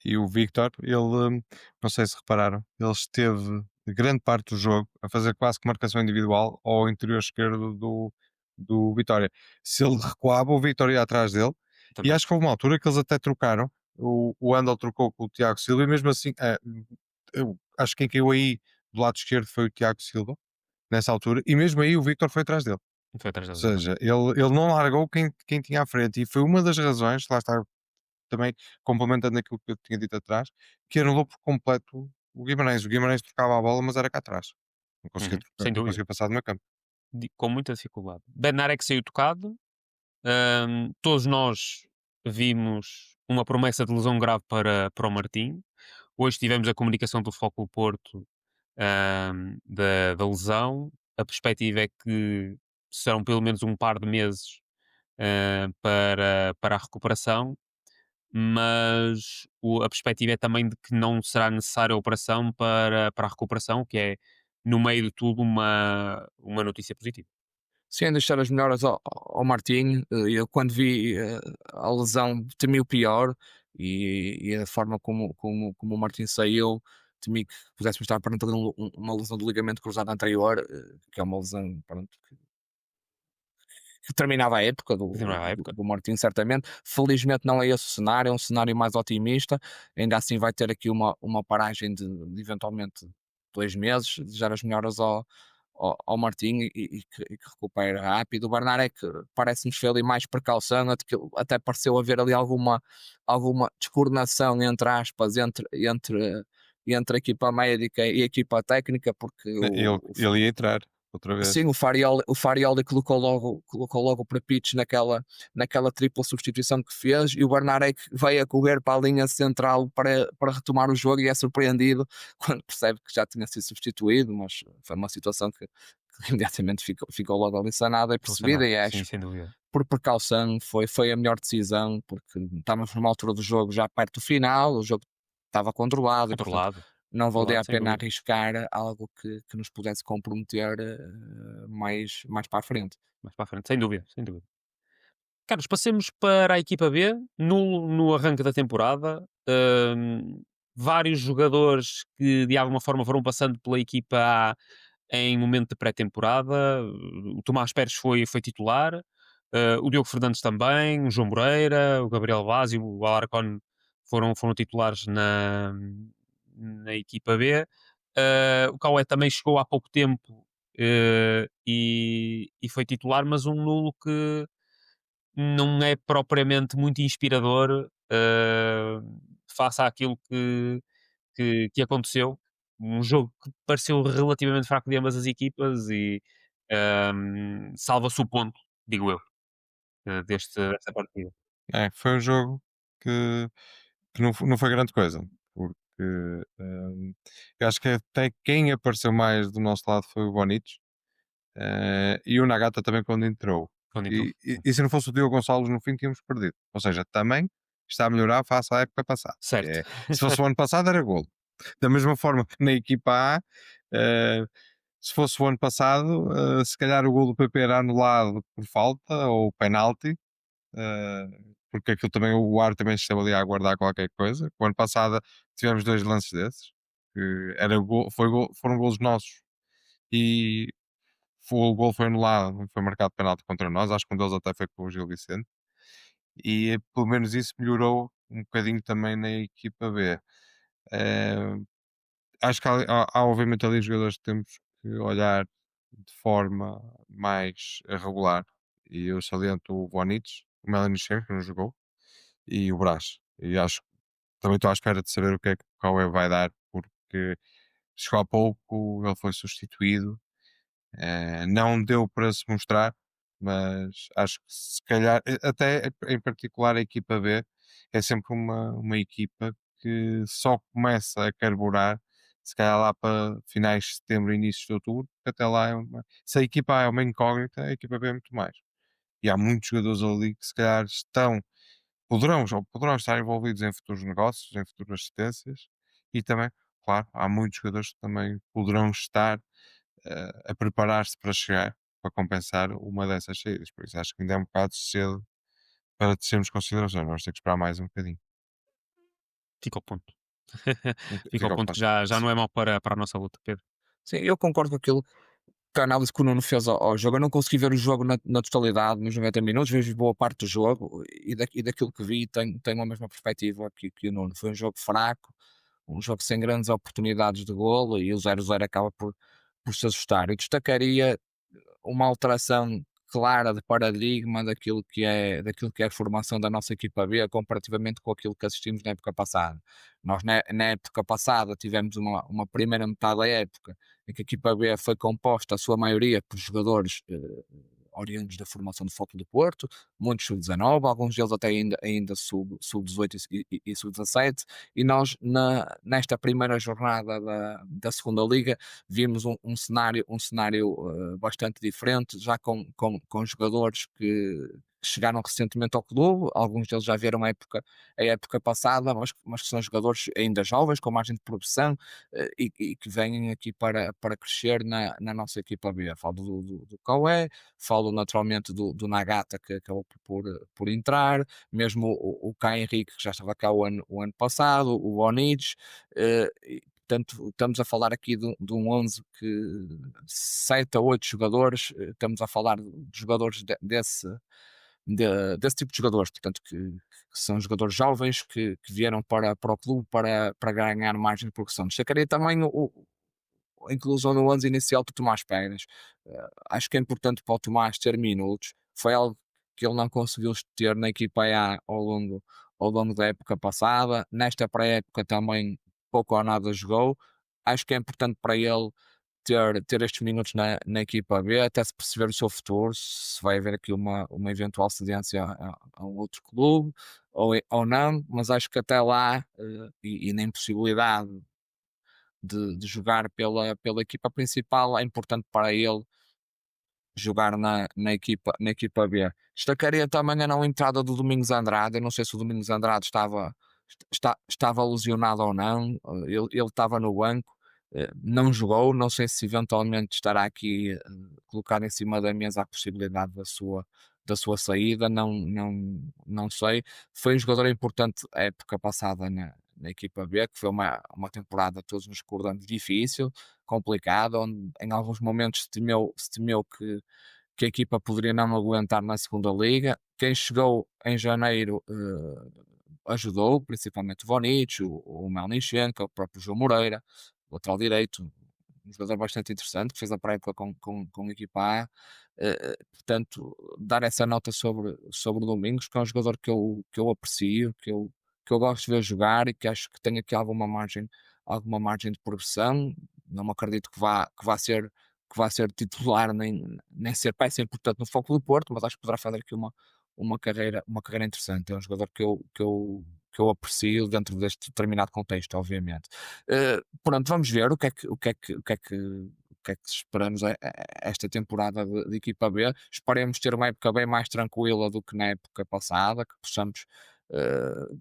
E o Victor, ele, não sei se repararam, ele esteve grande parte do jogo a fazer quase que marcação individual ao interior esquerdo do Vitória. Se ele recuava, o Vitória ia atrás dele. E Também. acho que houve uma altura que eles até trocaram. O Andal trocou com o Tiago Silva e mesmo assim, eu acho que quem caiu aí do lado esquerdo foi o Tiago Silva, nessa altura, e mesmo aí o Victor foi atrás dele. Foi atrás Ou deles, exatamente. seja, ele não largou quem tinha à frente, e foi uma das razões, lá está, também complementando aquilo que eu tinha dito atrás, que anulou por completo o Guimarães. O Guimarães trocava a bola, mas era cá atrás. Não conseguia, Uhum, sem não dúvida. conseguia passar do meu campo. Com muita dificuldade. Bednarek saiu tocado. Todos nós vimos uma promessa de lesão grave para o Martim. Hoje tivemos a comunicação do Foco Porto da lesão. A perspectiva é que serão pelo menos um par de meses para a recuperação, mas a perspectiva é também de que não será necessária a operação para a recuperação, o que é, no meio de tudo, uma notícia positiva. Sim, deixar as melhoras ao Martinho. Eu, quando vi a lesão, temi o pior e a forma como o Martinho saiu, temi que pudéssemos estar perante ali uma lesão do ligamento cruzado anterior, que é uma lesão, pronto, que terminava a época Continuava a época. do Martins, certamente. Felizmente não é esse o cenário, é um cenário mais otimista. Ainda assim vai ter aqui uma paragem de eventualmente 2 meses, desejar as melhoras ao Martim e que recupere rápido. O Bernarek parece-nos foi ali mais precaução, até pareceu haver ali alguma descoordenação, entre aspas, entre a equipa médica e a equipa técnica, porque Ele ia entrar outra vez. sim, o Farioli colocou logo para pitch naquela tripla substituição que fez, e o Bernarek veio a correr para a linha central para retomar o jogo e é surpreendido quando percebe que já tinha sido substituído, mas foi uma situação que imediatamente ficou logo ali sanada e percebida, e Sim, acho sem dúvida. por precaução foi a melhor decisão, porque estávamos numa altura do jogo já perto do final, o jogo estava controlado e portanto Controlado. não valia a Sem pena dúvida. arriscar algo que nos pudesse comprometer mais para a frente. Mais para a frente, sem dúvida, sem dúvida. Carlos, passemos para a equipa B. No arranque da temporada, vários jogadores que de alguma forma foram passando pela equipa A em momento de pré-temporada. O Tomás Pérez foi titular, o Diogo Fernandes também, o João Moreira, o Gabriel Vaz e o Alarcón foram titulares na equipa B. O Caué também chegou há pouco tempo e foi titular, mas um nulo que não é propriamente muito inspirador face àquilo que aconteceu. Um jogo que pareceu relativamente fraco de ambas as equipas e salva-se o ponto, digo eu, desta partida. Foi um jogo que não foi grande coisa, porque eu acho que até quem apareceu mais do nosso lado foi o Bonitos, e o Nagata também quando entrou. Quando entrou. E se não fosse o Diogo Gonçalves no fim tínhamos perdido. Ou seja, também está a melhorar face à época passada. Certo. Se fosse o ano passado era golo. Da mesma forma que na equipa A, se fosse o ano passado, se calhar o gol do PP era anulado por falta ou penalti, porque aquilo também, o ar também esteve ali a aguardar qualquer coisa. O ano passado tivemos 2 lances desses, que foram golos nossos e o gol foi anulado, não foi marcado penalti contra nós. Acho que um deles até foi com o Gil Vicente, e pelo menos isso melhorou um bocadinho também na equipa B. Acho que há obviamente ali jogadores que temos que olhar de forma mais regular, e eu saliento o Vonites, o Melanie que não jogou, e o Brás. E também estou à espera de saber o que é que o Cauê vai dar, porque chegou há pouco, ele foi substituído, Não deu para se mostrar, mas acho que se calhar, até em particular a equipa B, é sempre uma equipa que só começa a carburar, se calhar lá para finais de setembro, inícios de outubro, porque até lá se a equipa A é uma incógnita, a equipa B é muito mais. E há muitos jogadores ali que se calhar poderão estar envolvidos em futuros negócios, em futuras assistências, e também, claro, há muitos jogadores que também poderão estar a preparar-se para chegar, para compensar uma dessas saídas. Por isso acho que ainda é um bocado cedo para termos considerações. Vamos ter que esperar mais um bocadinho. Fica ao ponto. Fica ao Fica ao ponto que ponto. já não é mau para a nossa luta, Pedro. Sim, eu concordo com aquilo que a análise que o Nuno fez ao jogo. Eu não consegui ver o jogo na totalidade, nos 90 minutos, vejo boa parte do jogo e daquilo que vi tenho a mesma perspectiva que o Nuno. Foi um jogo fraco, um jogo sem grandes oportunidades de golo e o 0-0 acaba por se ajustar. Eu destacaria uma alteração clara de paradigma daquilo que é a formação da nossa equipa B comparativamente com aquilo que assistimos na época passada. Nós na época passada tivemos uma primeira metade da época em que a equipa B foi composta, a sua maioria, por jogadores oriundos da formação do Foco do Porto, muitos sub-19, alguns deles até ainda sub-18 e sub-17, e nós nesta primeira jornada da segunda Liga vimos um cenário bastante diferente, já com jogadores que chegaram recentemente ao clube, alguns deles já vieram a época passada, mas que são jogadores ainda jovens, com margem de progressão, e que vêm aqui para crescer na nossa equipa B. Falo do Cauê, falo naturalmente do Nagata, que acabou por entrar, mesmo o Caio Henrique, que já estava cá o ano passado, o Bonich, portanto, estamos a falar aqui de um 11 que 7 a 8 jogadores, estamos a falar de jogadores desse tipo de jogadores, portanto, que são jogadores jovens que vieram para o clube para ganhar margem de progressão. Destacaria também a inclusão no 11 inicial do Tomás Pérez. Acho que é importante para o Tomás ter minutos, foi algo que ele não conseguiu ter na equipa A ao longo da época passada, nesta pré-época também pouco ou nada jogou. Acho que é importante para ele ter estes minutos na equipa B, até se perceber o seu futuro, se vai haver aqui uma eventual cedência a um outro clube ou não, mas acho que até lá, e na impossibilidade de jogar pela equipa principal, é importante para ele jogar na equipa B. Destacaria também a não entrada do Domingos Andrade. Eu não sei se o Domingos Andrade estava lesionado ou não. Ele estava no banco, não jogou. Não sei se eventualmente estará aqui colocar em cima da mesa a possibilidade da sua saída. Não sei. Foi um jogador importante a época passada na equipa B, que foi uma temporada, todos nos recordamos, difícil, complicada, onde em alguns momentos se temeu que a equipa poderia não aguentar na segunda liga. Quem chegou em janeiro ajudou, principalmente o Vonich, o Melnichenko, o próprio João Moreira, lateral direito, um jogador bastante interessante, que fez a pré-época com a equipa A. Portanto, dar essa nota sobre o Domingos, que é um jogador que eu aprecio, que eu gosto de ver jogar e que acho que tem aqui alguma margem de progressão. Não me acredito que vá ser titular, nem ser peça importante no Foco do Porto, mas acho que poderá fazer aqui uma carreira interessante. É um jogador que eu aprecio dentro deste determinado contexto, obviamente. Pronto, vamos ver o que é que esperamos esta temporada de equipa B. Esperemos ter uma época bem mais tranquila do que na época passada, que possamos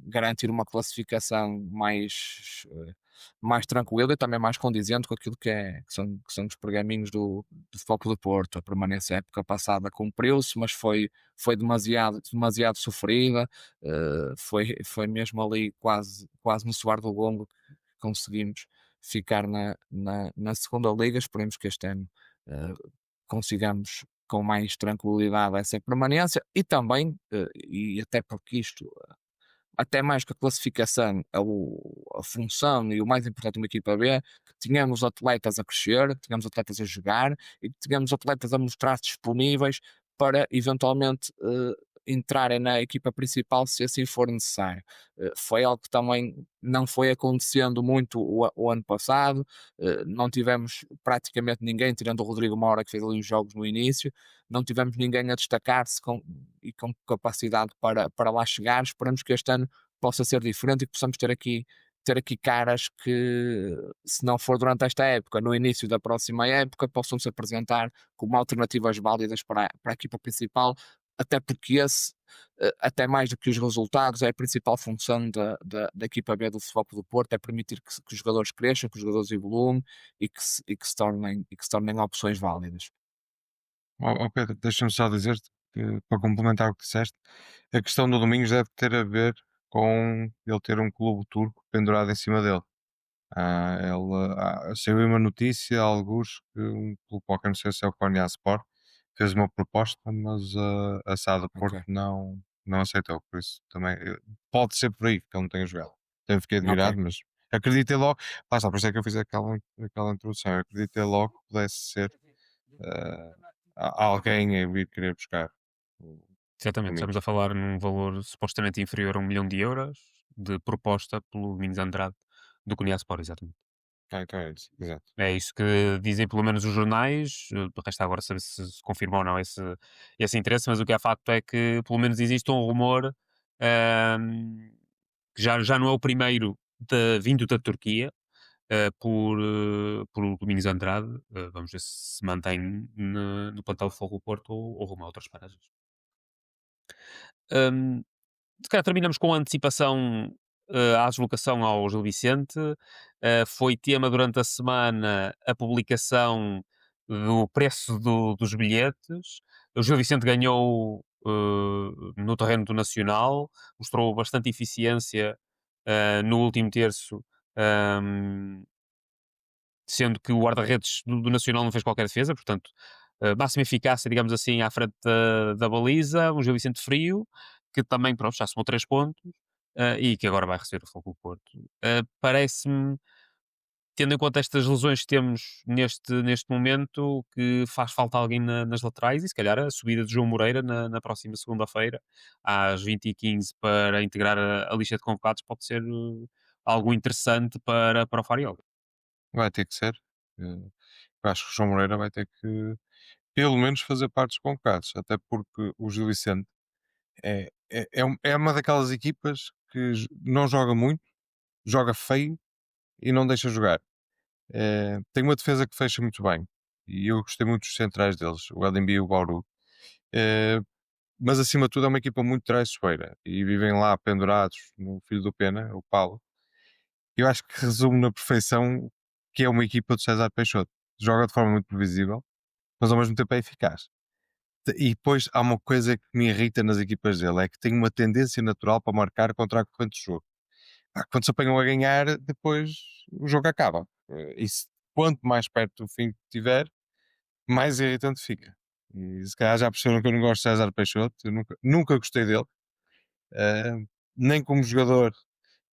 garantir uma classificação mais tranquila e também mais condizente com aquilo que são os pergaminhos do Foco do Porto. A permanência época passada cumpriu-se, mas foi demasiado sofrida, foi mesmo ali quase no suar do gongo que conseguimos ficar na segunda liga. Esperemos que este ano consigamos com mais tranquilidade essa permanência e também, e até porque isto até mais que a classificação, a função e o mais importante de uma equipa B, que tenhamos atletas a crescer, que tenhamos atletas a jogar e que tenhamos atletas a mostrar-se disponíveis para eventualmente entrarem na equipa principal se assim for necessário. Foi algo que também não foi acontecendo muito o ano passado, não tivemos praticamente ninguém, tirando o Rodrigo Moura que fez ali os jogos no início, não tivemos ninguém a destacar-se e com capacidade para lá chegar. Esperamos que este ano possa ser diferente e que possamos ter aqui caras que, se não for durante esta época, no início da próxima época, possam se apresentar como alternativas válidas para a equipa principal, até porque até mais do que os resultados, é a principal função da equipa B do Futebol Clube do Porto, é permitir que os jogadores cresçam, que os jogadores evoluam e que se tornem opções válidas. Ó Pedro, deixa-me só dizer-te que, para complementar o que disseste, a questão do Domingos deve ter a ver com ele ter um clube turco pendurado em cima dele. Saiu aí uma notícia, alguns, que um clube qualquer, não sei se é o Konyaspor, fez uma proposta, mas a SAD do Porto Ok, não aceitou. Por isso também pode ser por aí que ele não tenha jogado. Também fiquei ok. admirado, mas acreditei logo. Lá está, por isso é que eu fiz aquela introdução. Eu acreditei logo que pudesse ser eh, alguém a vir querer buscar o Exatamente, estamos Domingos. a falar num valor supostamente inferior a 1 milhão de euros de proposta pelo Domingos Andrade do Konyaspor, exatamente. Então é isso, exato. É isso que dizem pelo menos os jornais, resta agora saber se confirma ou não esse interesse, mas o que é facto é que pelo menos existe um rumor, ahm, que já não é o primeiro vindo da Turquia, por Domingos Andrade. Vamos ver se mantém no plantel de Fogo do Porto ou rumo a outras paragens. Ahm, Se calhar terminamos com a antecipação à deslocação ao Gil Vicente. Foi tema durante a semana a publicação do preço dos bilhetes. O Gil Vicente ganhou no terreno do Nacional, mostrou bastante eficiência no último terço, ahm, sendo que o guarda-redes do Nacional não fez qualquer defesa, portanto, máxima eficácia, digamos assim, à frente da baliza, um Gil Vicente frio, que também, pronto, já somou 3 pontos, e que agora vai receber o Fogo do Porto. Parece-me, tendo em conta estas lesões que temos neste momento, que faz falta alguém nas laterais, e se calhar a subida de João Moreira na próxima segunda-feira, às 20h15, para integrar a lista de convocados, pode ser algo interessante para o Fariol. Vai ter que ser. Eu acho que o João Moreira vai ter que, pelo menos, fazer parte dos convocados, até porque o Gil Vicente é uma daquelas equipas que não joga muito, joga feio e não deixa jogar. Tem uma defesa que fecha muito bem e eu gostei muito dos centrais deles, o Adembi e o Bauru. Eh, mas acima de tudo é uma equipa muito traiçoeira e vivem lá pendurados no filho do Pena, o Paulo. Eu acho que resume na perfeição que é uma equipa do César Peixoto. Joga de forma muito previsível, mas ao mesmo tempo é eficaz. E depois há uma coisa que me irrita nas equipas dele, é que tem uma tendência natural para marcar contra a corrente de jogo. Quando se apanham a ganhar, depois o jogo acaba. Quanto mais perto do fim que tiver, mais irritante fica. E se calhar já perceberam que eu não gosto de César Peixoto, eu nunca gostei dele, eh, nem como jogador,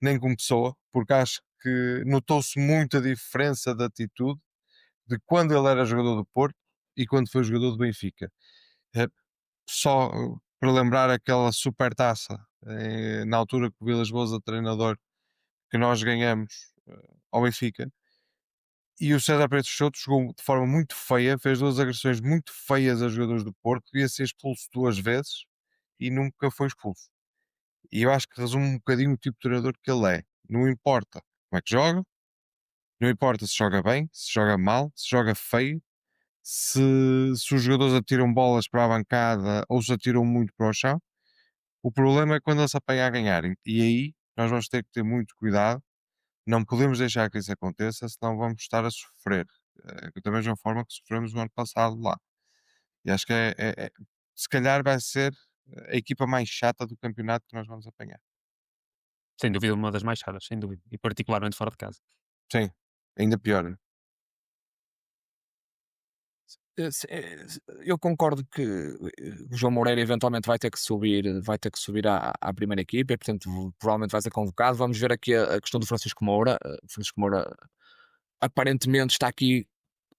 nem como pessoa, porque acho que notou-se muito a diferença de atitude de quando ele era jogador do Porto e quando foi jogador do Benfica. Eh, Só para lembrar aquela super taça, na altura que o Vilas Boas a treinador, que nós ganhamos ao Benfica, e o César Peixoto jogou de forma muito feia, fez duas agressões muito feias a jogadores do Porto, devia ser expulso 2 vezes e nunca foi expulso. E eu acho que resume um bocadinho o tipo de treinador que ele é. Não importa como é que joga, não importa se joga bem, se joga mal, se joga feio, se os jogadores atiram bolas para a bancada ou se atiram muito para o chão. O problema é quando ele se apanha a ganharem. E aí nós vamos ter que ter muito cuidado. Não podemos deixar que isso aconteça, senão vamos estar a sofrer. Da mesma forma que sofremos no ano passado lá. E acho que se calhar vai ser a equipa mais chata do campeonato que nós vamos apanhar. Sem dúvida, uma das mais chatas, sem dúvida. E particularmente fora de casa. Sim, ainda pior. Né? Eu concordo que o João Moreira eventualmente vai ter que subir à primeira equipa e, portanto, provavelmente vai ser convocado. Vamos ver aqui a questão do Francisco Moura. O Francisco Moura aparentemente está aqui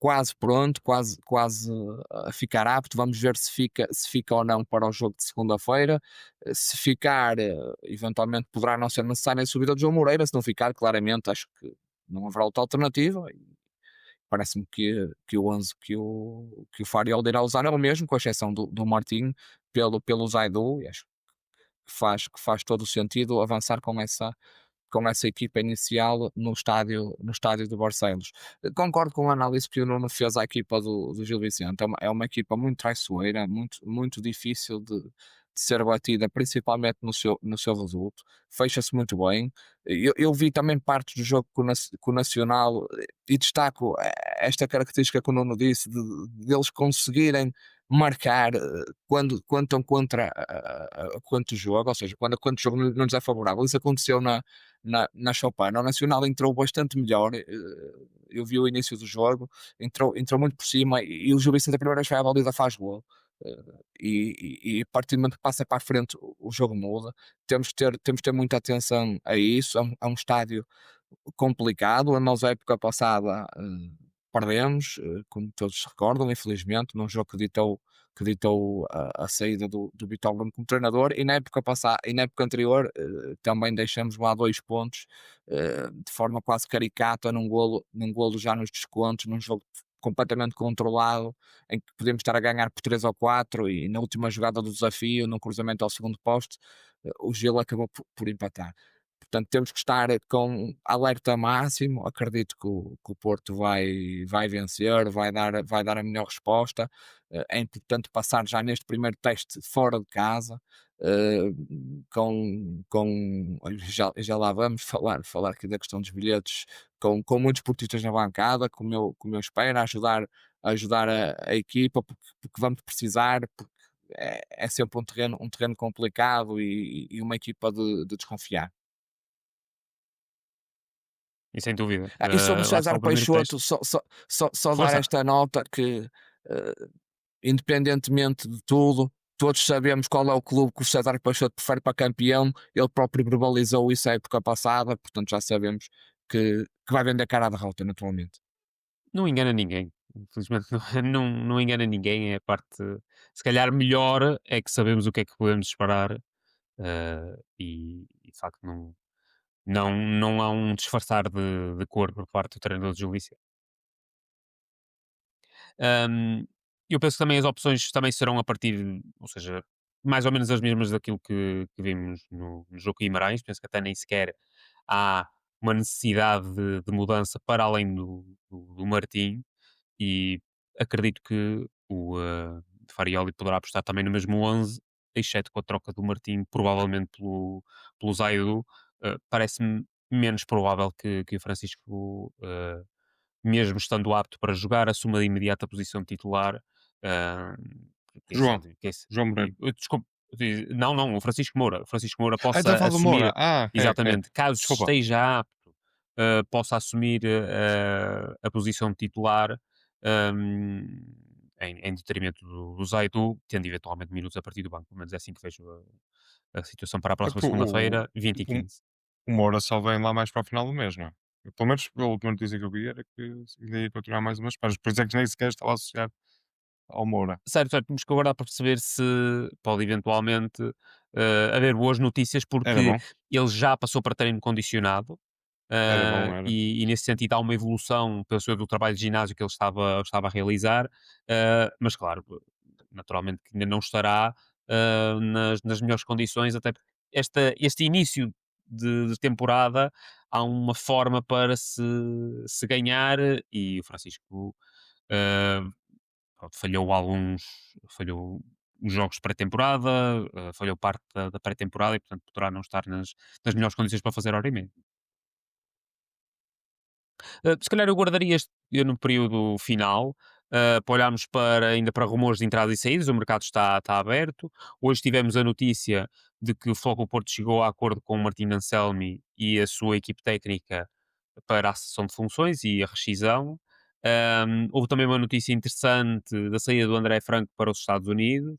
quase pronto, quase a ficar apto. Vamos ver se fica ou não para o jogo de segunda-feira. Se ficar, eventualmente poderá não ser necessária a subida de João Moreira. Se não ficar, claramente, acho que não haverá outra alternativa. Parece-me que o 11 que o Fariol irá usar é o mesmo, com exceção do Martinho, pelo Zaidu, e acho que faz todo o sentido avançar com essa equipa inicial no estádio de Barcelos. Concordo com a análise que o Nuno fez à equipa do Gil Vicente. É uma equipa muito traiçoeira, muito, muito difícil de ser batida, principalmente no seu resultado. Fecha-se muito bem. Eu vi também partes do jogo com o Nacional, e destaco esta característica que o Nuno disse, deles conseguirem marcar quando estão contra o jogo, ou seja, quando o jogo não lhes é favorável. Isso aconteceu na Chopin. O Nacional entrou bastante melhor. Eu vi o início do jogo, entrou muito por cima, e o Gil Vicente, a primeira vez que vai à baliza, faz gol. E a partir do momento que passa para a frente, o jogo muda. Temos de ter muita atenção a isso. É um estádio complicado. A nós, a época passada, perdemos, como todos se recordam, infelizmente, num jogo que ditou a saída do Vitor Bruno como treinador. E na época anterior, também deixamos lá 2 pontos, de forma quase caricata, num golo já nos descontos, num jogo completamente controlado, em que podemos estar a ganhar por 3 ou 4, e na última jogada do desafio, num cruzamento ao segundo poste, o Gil acabou por empatar. Portanto, temos que estar com alerta máximo. Acredito que o Porto vai vencer, vai dar a melhor resposta. É importante passar já neste primeiro teste fora de casa, eh, olha, já lá vamos falar aqui da questão dos bilhetes, com muitos portistas na bancada, como eu espero, ajudar a equipa, porque vamos precisar, porque é sempre um terreno complicado, e uma equipa de desconfiar. E sem dúvida. E sobre o Lá está César o primeiro Peixoto, teste. só dar Força! esta nota que, eh, independentemente de tudo, todos sabemos qual é o clube que o César Peixoto prefere para campeão. Ele próprio verbalizou isso a época passada, portanto já sabemos que vai vender cara à derrota, naturalmente. Não engana ninguém. Infelizmente não engana ninguém. É a parte, se calhar, melhor é que sabemos o que é que podemos esperar, e de facto não há um disfarçar de cor por parte do treinador de Gil Vicente. Hum, eu penso que também as opções também serão a partir, ou seja, mais ou menos as mesmas daquilo que vimos no jogo com Guimarães. Penso que até nem sequer há uma necessidade de mudança para além do Martim, e acredito que o Farioli poderá apostar também no mesmo 11, exceto com a troca do Martim, provavelmente pelo Zaidu. Parece-me menos provável que o Francisco, mesmo estando apto para jogar, assuma de imediato a posição de titular. ah, João, João e, Moreira. desculpe, não, o Francisco Moura Então possa falo do Moura. assumir, Ok. exatamente, caso Desculpa. esteja apto, possa assumir a posição de titular, ahm, em detrimento do Zaidu, tendo eventualmente minutos a partir do banco. Pelo menos é assim que vejo a situação para a É próxima que segunda-feira, 20 e o, 15. o Moura só vem lá mais para o final do mês, não é? Pelo menos pela última notícia que eu vi era que ainda ia continuar mais umas semanas. Por isso é que nem sequer estava associado ao Moura. Certo, certo, temos que aguardar para perceber se pode eventualmente haver boas notícias, Era porque bom, ele já passou para treino condicionado, era bom, era. e nesse sentido há uma evolução, penso eu, do trabalho de ginásio que ele estava a realizar, mas claro, naturalmente que ainda não estará nas melhores condições, até porque este início de temporada há uma forma para se ganhar, e o Francisco ah, pronto, falhou os jogos de pré-temporada, falhou parte da pré-temporada, e portanto poderá não estar nas melhores condições para fazer hora e meia. Se calhar eu guardaria este no período final, para olharmos ainda para rumores de entradas e saídas. O mercado está aberto. Hoje tivemos a notícia de que o Futebol Porto chegou a acordo com o Martin Anselmi e a sua equipe técnica para a cessão de funções e a rescisão. Houve também uma notícia interessante da saída do André Franco para os Estados Unidos.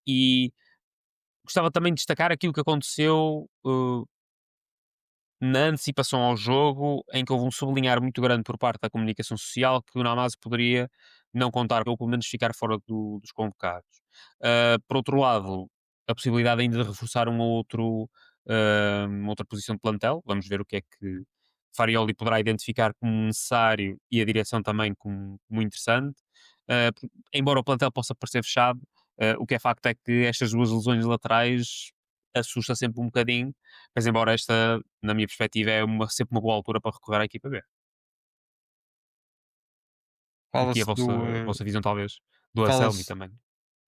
E gostava também de destacar aquilo que aconteceu na antecipação ao jogo, em que houve um sublinhar muito grande por parte da comunicação social que o Namazi poderia não contar, ou pelo menos ficar fora dos convocados. Por outro lado, a possibilidade ainda de reforçar uma outra posição de plantel, vamos ver o que é que Farioli poderá identificar como necessário e a direção também como interessante. Embora o plantel possa parecer fechado, o que é facto é que estas duas lesões laterais assusta sempre um bocadinho, mas embora esta, na minha perspectiva, é sempre uma boa altura para recorrer à equipa B. Aqui a Fala-se vossa visão, talvez, do Anselmi fala-se também.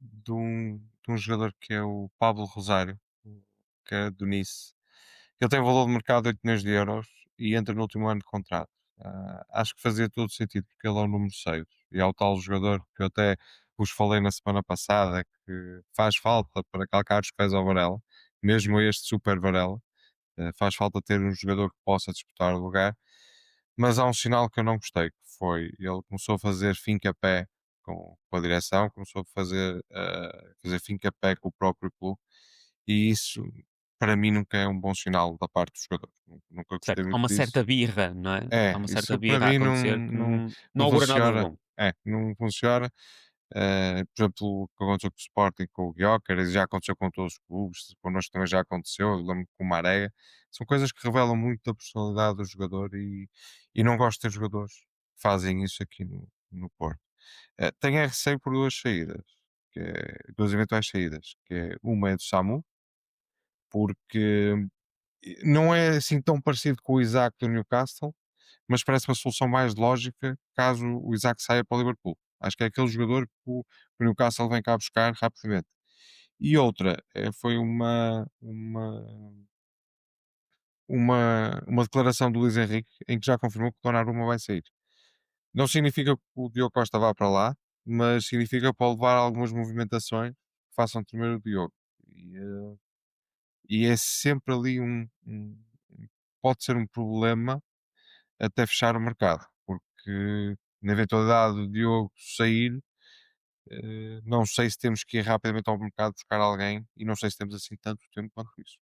de um jogador que é o Pablo Rosário, que é do Nice. Ele tem valor de mercado de 8 milhões de euros e entra no último ano de contrato. Acho que fazia todo sentido, porque ele é o número 6 e é o tal jogador que eu até vos falei na semana passada que faz falta para calcar os pés ao Varela, mesmo a este super Varela. Faz falta ter um jogador que possa disputar o lugar, mas há um sinal que eu não gostei, que foi, ele começou a fazer fim-a-pé com a direção, começou a fazer fim-a-pé com o próprio clube, e isso para mim nunca é um bom sinal da parte dos jogadores. Nunca gostei Certo, há muito uma disso. certa birra, não é? Há É, uma certa isso para birra a mim não, acontecer que não, não não augura nada de funciona. bom. Não funciona. Por exemplo, o que aconteceu com o Sporting, com o Gyökeres, já aconteceu com todos os clubes, connosco também já aconteceu, eu lembro com o Marega. São coisas que revelam muito da personalidade do jogador e não gosto de ter jogadores que fazem isso aqui no Porto. Tenho receio por duas saídas, duas eventuais saídas, que é uma é do Samu, porque não é assim tão parecido com o Isaac do Newcastle, mas parece uma solução mais lógica caso o Isaac saia para o Liverpool. Acho que é aquele jogador que o Newcastle vem cá buscar rapidamente. E outra foi uma declaração do Luís Henrique em que já confirmou que o Donnarumma vai sair. Não significa que o Diogo Costa vá para lá, mas significa que pode levar algumas movimentações que façam tremer o Diogo. E é sempre ali pode ser um problema até fechar o mercado, porque na eventualidade do Diogo sair, não sei se temos que ir rapidamente ao mercado buscar alguém e não sei se temos assim tanto tempo quanto isso.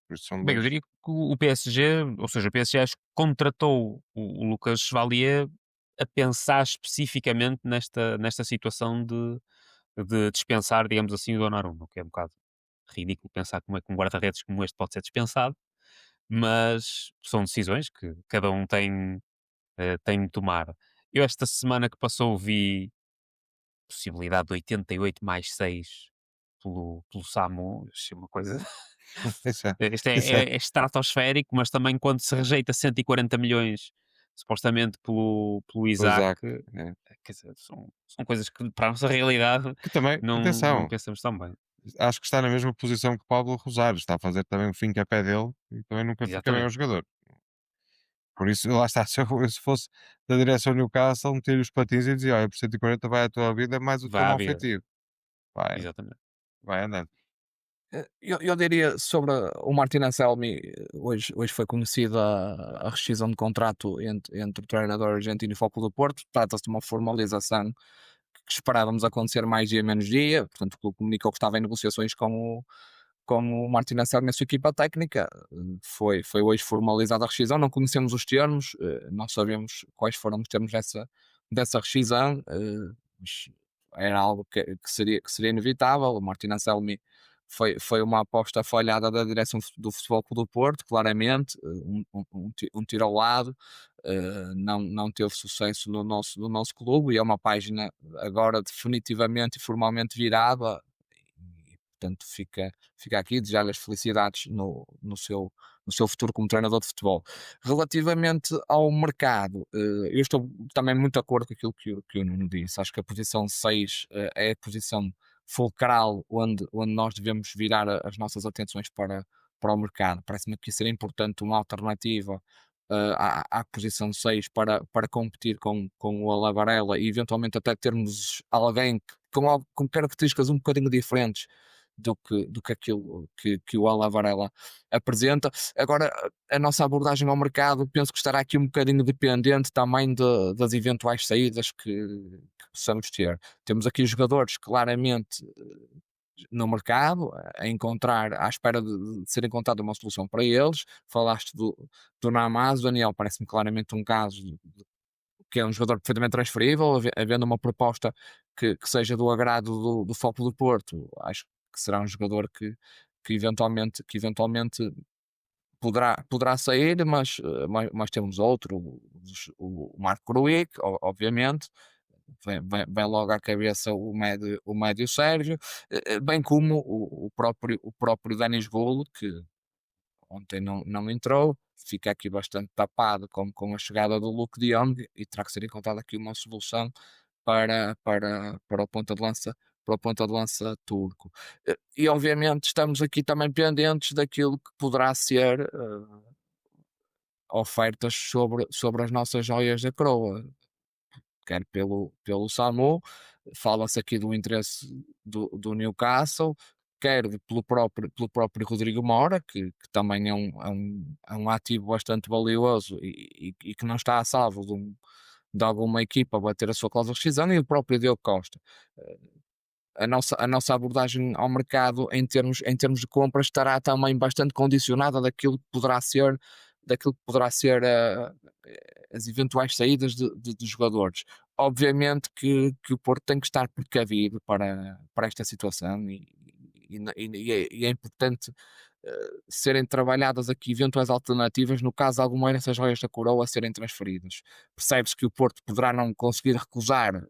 Por isso são Bem, eu dois. diria que o PSG, ou seja, o PSG acho que contratou o Lucas Chevalier a pensar especificamente nesta situação de dispensar, digamos assim, o Donnarumma, o que é um bocado ridículo pensar como é que um guarda-redes como este pode ser dispensado, mas são decisões que cada um tem de tomar. Eu esta semana que passou vi possibilidade de 88 mais 6 pelo SAMU, achei uma coisa. Isso é, Isto isso é, é estratosférico, mas também quando se rejeita 140 milhões, supostamente pelo o Isaac, Isaac. É. quer dizer, são coisas que para a nossa realidade Que também, não atenção, pensamos tão bem. acho que está na mesma posição que o Pablo Rosário, está a fazer também o fim que é pé dele e também nunca fica bem ao Exatamente. jogador. Por isso, lá está, se fosse da direção Newcastle, meter os patins e dizer, olha, por 140 vai a tua vida, é mais o teu Vai à mal vida. feitio. Vai, Exatamente. vai andando. Eu diria sobre o Martin Anselmi, hoje foi conhecida a rescisão de contrato entre o treinador argentino e o Foco do Porto. Trata-se de uma formalização que esperávamos acontecer mais dia menos dia. Portanto, o clube comunicou que estava em negociações com o Martin Anselmi e a sua equipa técnica. Foi hoje formalizada a rescisão. Não conhecemos os termos, não sabemos quais foram os termos dessa rescisão. Mas era algo que seria inevitável. O Martin Anselmi foi uma aposta falhada da direção do Futebol Clube do Porto, claramente, um tiro ao lado, não teve sucesso no nosso clube, e é uma página agora definitivamente e formalmente virada, e portanto fica aqui desejar-lhe as felicidades no seu futuro como treinador de futebol. Relativamente ao mercado, eu estou também muito de acordo com aquilo que o Nuno disse. Acho que a posição 6 é a posição fulcral onde nós devemos virar as nossas atenções para o mercado. Parece-me que seria importante uma alternativa à posição 6 para competir com o Alavarela e eventualmente até termos alguém com características um bocadinho diferentes do que aquilo que o Alavarela apresenta. Agora, a nossa abordagem ao mercado penso que estará aqui um bocadinho dependente também das eventuais saídas que possamos ter. Temos aqui jogadores claramente no mercado, a encontrar, à espera de ser encontrada uma solução para eles. Falaste do Namaz, Daniel, parece-me claramente um caso que é um jogador perfeitamente transferível, havendo uma proposta que seja do agrado do Foco do Porto. Acho que será um jogador que eventualmente poderá sair, mas temos outro, o Marco Grujic, obviamente. Vem logo à cabeça o médio Sérgio, bem como o próprio Denis Golo, que ontem não entrou. Fica aqui bastante tapado com a chegada do Luke de Jong e terá que ser encontrada aqui uma solução para o ponta de lança, para o ponta de lança turco. E obviamente estamos aqui também pendentes daquilo que poderá ser ofertas sobre as nossas joias da coroa, quer pelo Samu. Fala-se aqui do interesse do Newcastle, quer pelo próprio Rodrigo Mora, que também é um ativo bastante valioso e que não está a salvo de alguma equipa bater a sua cláusula de rescisão, e o próprio Diogo Costa. A nossa abordagem ao mercado em termos de compras estará também bastante condicionada daquilo que poderá ser as eventuais saídas de jogadores. Obviamente que o Porto tem que estar precavido para esta situação, e é importante serem trabalhadas aqui eventuais alternativas no caso de alguma dessas joias da coroa serem transferidas. Percebe-se que o Porto poderá não conseguir recusar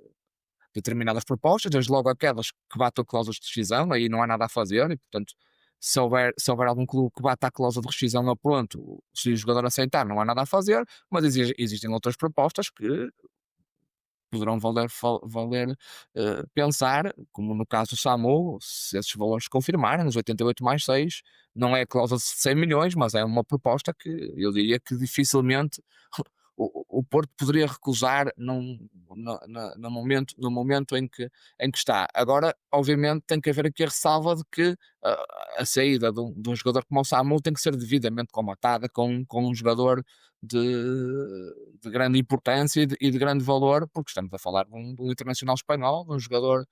determinadas propostas, desde logo aquelas que batam cláusulas de rescisão, aí não há nada a fazer, e portanto, se houver algum clube que bata a cláusula de rescisão a pronto, se o jogador aceitar, não há nada a fazer, mas existem outras propostas que poderão valer pensar, como no caso do SAMU, se esses valores se confirmarem, nos 88 mais 6, não é a cláusula de 100 milhões, mas é uma proposta que eu diria que dificilmente o Porto poderia recusar no momento em que está. Agora, obviamente, tem que haver aqui a ressalva de que a saída de um jogador como o Samu tem que ser devidamente comatada com um jogador de grande importância e de grande valor, porque estamos a falar de um internacional espanhol, de um jogador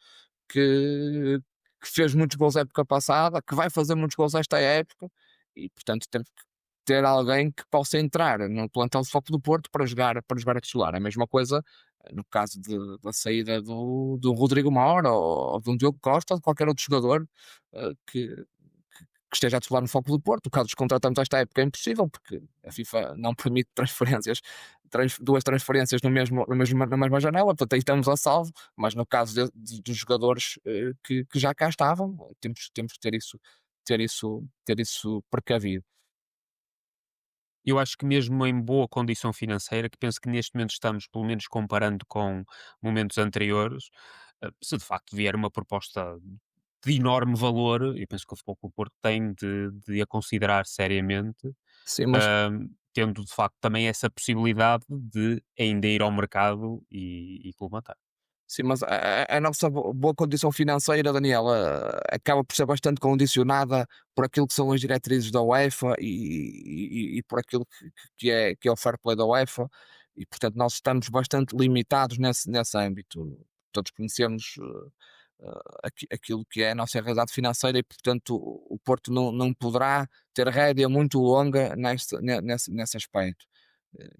que fez muitos gols na época passada, que vai fazer muitos gols esta época, e portanto temos que ter alguém que possa entrar no plantel de Foco do Porto para jogar a titular. A mesma coisa no caso da saída do Rodrigo Mauro, ou de um Diogo Costa, ou de qualquer outro jogador que esteja a titular no Foco do Porto. O caso dos contratantes esta época é impossível, porque a FIFA não permite transferências, duas transferências na mesma janela, portanto aí estamos a salvo, mas no caso dos jogadores que já cá estavam, temos que ter isso precavido. Eu acho que mesmo em boa condição financeira, que penso que neste momento estamos, pelo menos comparando com momentos anteriores, se de facto vier uma proposta de enorme valor, eu penso que o Futebol Clube do Porto tem de a considerar seriamente, Sim, mas tendo de facto também essa possibilidade de ainda ir ao mercado e colmatar. Sim, mas a nossa boa condição financeira, Daniela, acaba por ser bastante condicionada por aquilo que são as diretrizes da UEFA e por aquilo que é o fair play da UEFA, e portanto nós estamos bastante limitados nesse âmbito. Todos conhecemos aquilo que é a nossa realidade financeira, e portanto o Porto não poderá ter rédea muito longa nesse aspecto.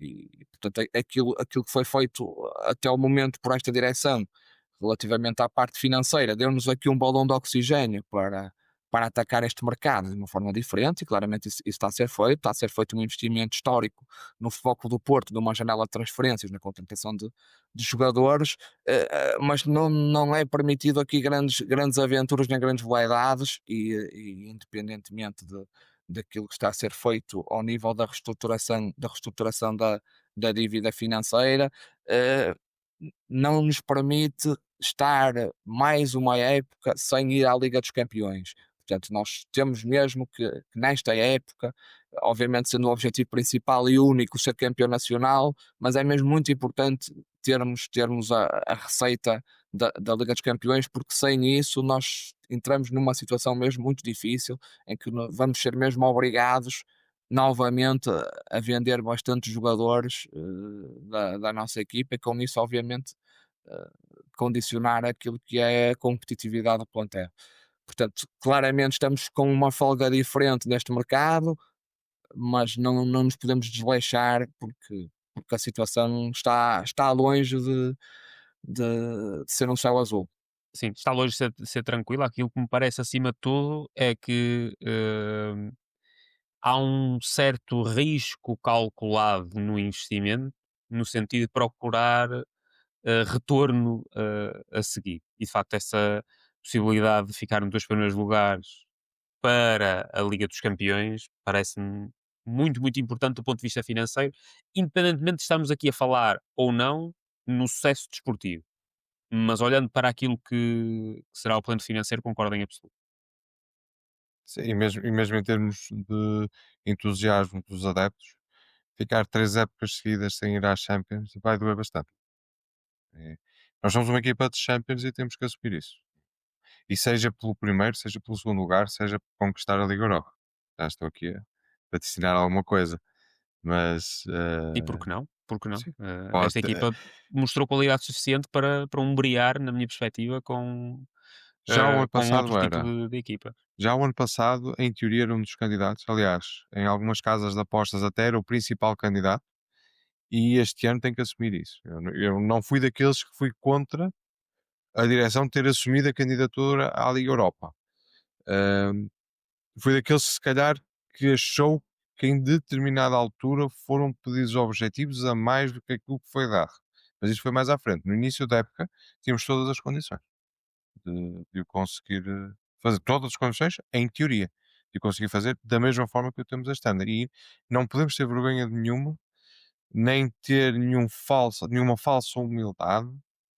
E portanto aquilo que foi feito até o momento por esta direção relativamente à parte financeira deu-nos aqui um balão de oxigênio para atacar este mercado de uma forma diferente, e claramente isso está a ser feito um investimento histórico no Foco do Porto, numa janela de transferências, na contratação de jogadores, mas não é permitido aqui grandes aventuras nem grandes veleidades, e independentemente daquilo que está a ser feito ao nível da reestruturação da dívida financeira, eh, não nos permite estar mais uma época sem ir à Liga dos Campeões. Portanto, nós temos mesmo que nesta época, obviamente sendo o objetivo principal e único ser campeão nacional, mas é mesmo muito importante termos a receita da Liga dos Campeões, porque sem isso nós entramos numa situação mesmo muito difícil, em que vamos ser mesmo obrigados novamente a vender bastantes jogadores da nossa equipa, e com isso obviamente condicionar aquilo que é a competitividade do plantel. Portanto, claramente estamos com uma folga diferente neste mercado, mas não nos podemos desleixar porque a situação está longe de ser um céu azul. Sim, está longe de ser tranquilo. Aquilo que me parece acima de tudo é que há um certo risco calculado no investimento, no sentido de procurar retorno a seguir. E de facto, essa possibilidade de ficar nos 2 primeiros lugares para a Liga dos Campeões parece-me muito, muito importante do ponto de vista financeiro, independentemente de estarmos aqui a falar ou não no sucesso desportivo. Mas olhando para aquilo que será o plano financeiro, concordo em absoluto. Sim, e mesmo em termos de entusiasmo dos adeptos, ficar 3 épocas seguidas sem ir às Champions vai doer bastante. É, nós somos uma equipa de Champions e temos que assumir isso. E seja pelo primeiro, seja pelo segundo lugar, seja por conquistar a Liga Europa. Já estou aqui a vaticinar alguma coisa, mas E por que não? Por que não? sim, pode, Esta equipa mostrou qualidade suficiente para umbrear, na minha perspectiva, já o ano com outro passado tipo era. de equipa. Já o ano passado, em teoria, era um dos candidatos. Aliás, em algumas casas de apostas até era o principal candidato. E este ano tem que assumir isso. Eu não fui daqueles que fui contra a direção ter assumido a candidatura à Liga Europa. Ahm, Fui daqueles, se calhar, que achou que em determinada altura foram pedidos objetivos a mais do que aquilo que foi dado. Mas isto foi mais à frente. No início da época, tínhamos todas as condições de o conseguir fazer. Todas as condições, em teoria, de o conseguir fazer da mesma forma que o temos este ano. E não podemos ter vergonha de nenhuma, nem ter nenhuma falsa humildade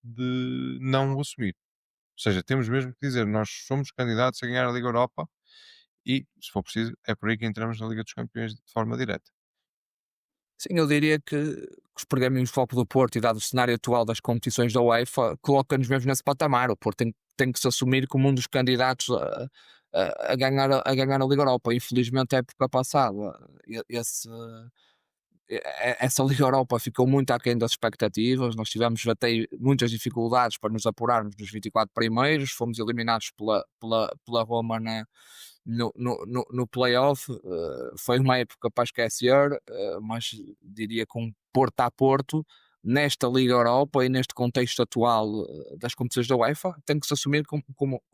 de não o assumir. Ou seja, temos mesmo que dizer, nós somos candidatos a ganhar a Liga Europa e, se for preciso, é por aí que entramos na Liga dos Campeões de forma direta. Sim, eu diria que os pergaminhos de Foco do Porto e dado o cenário atual das competições da UEFA, coloca-nos mesmo nesse patamar. O Porto tem que se assumir como um dos candidatos a ganhar a Liga Europa. Infelizmente, a época passada, essa Liga Europa ficou muito aquém das expectativas. Nós tivemos até muitas dificuldades para nos apurarmos dos 24 primeiros, fomos eliminados pela Roma no playoff. Foi uma época para esquecer, mas diria que um Porto a Porto, nesta Liga Europa e neste contexto atual das competições da UEFA, tem que se assumir como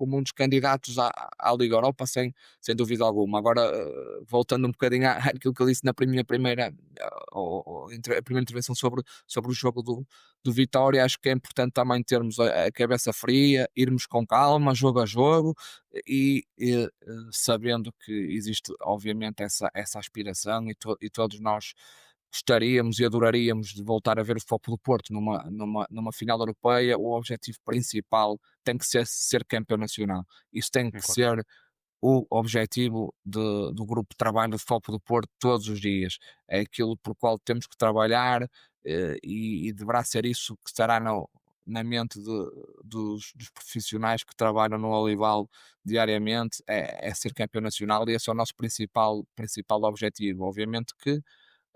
um dos candidatos à Liga Europa, sem dúvida alguma. Agora, voltando um bocadinho àquilo que eu disse na minha primeira, a primeira intervenção sobre o jogo do Vitória, acho que é importante também termos a cabeça fria, irmos com calma, jogo a jogo, e sabendo que existe obviamente essa aspiração, e todos nós gostaríamos e adoraríamos de voltar a ver o Futebol do Porto numa final europeia. O objetivo principal tem que ser campeão nacional. Isso tem que Concordo. ser o objetivo do grupo de trabalho do Futebol do Porto todos os dias. É aquilo por qual temos que trabalhar, e deverá ser isso que estará na mente dos profissionais que trabalham no Olival diariamente, é ser campeão nacional, e esse é o nosso principal objetivo. Obviamente que,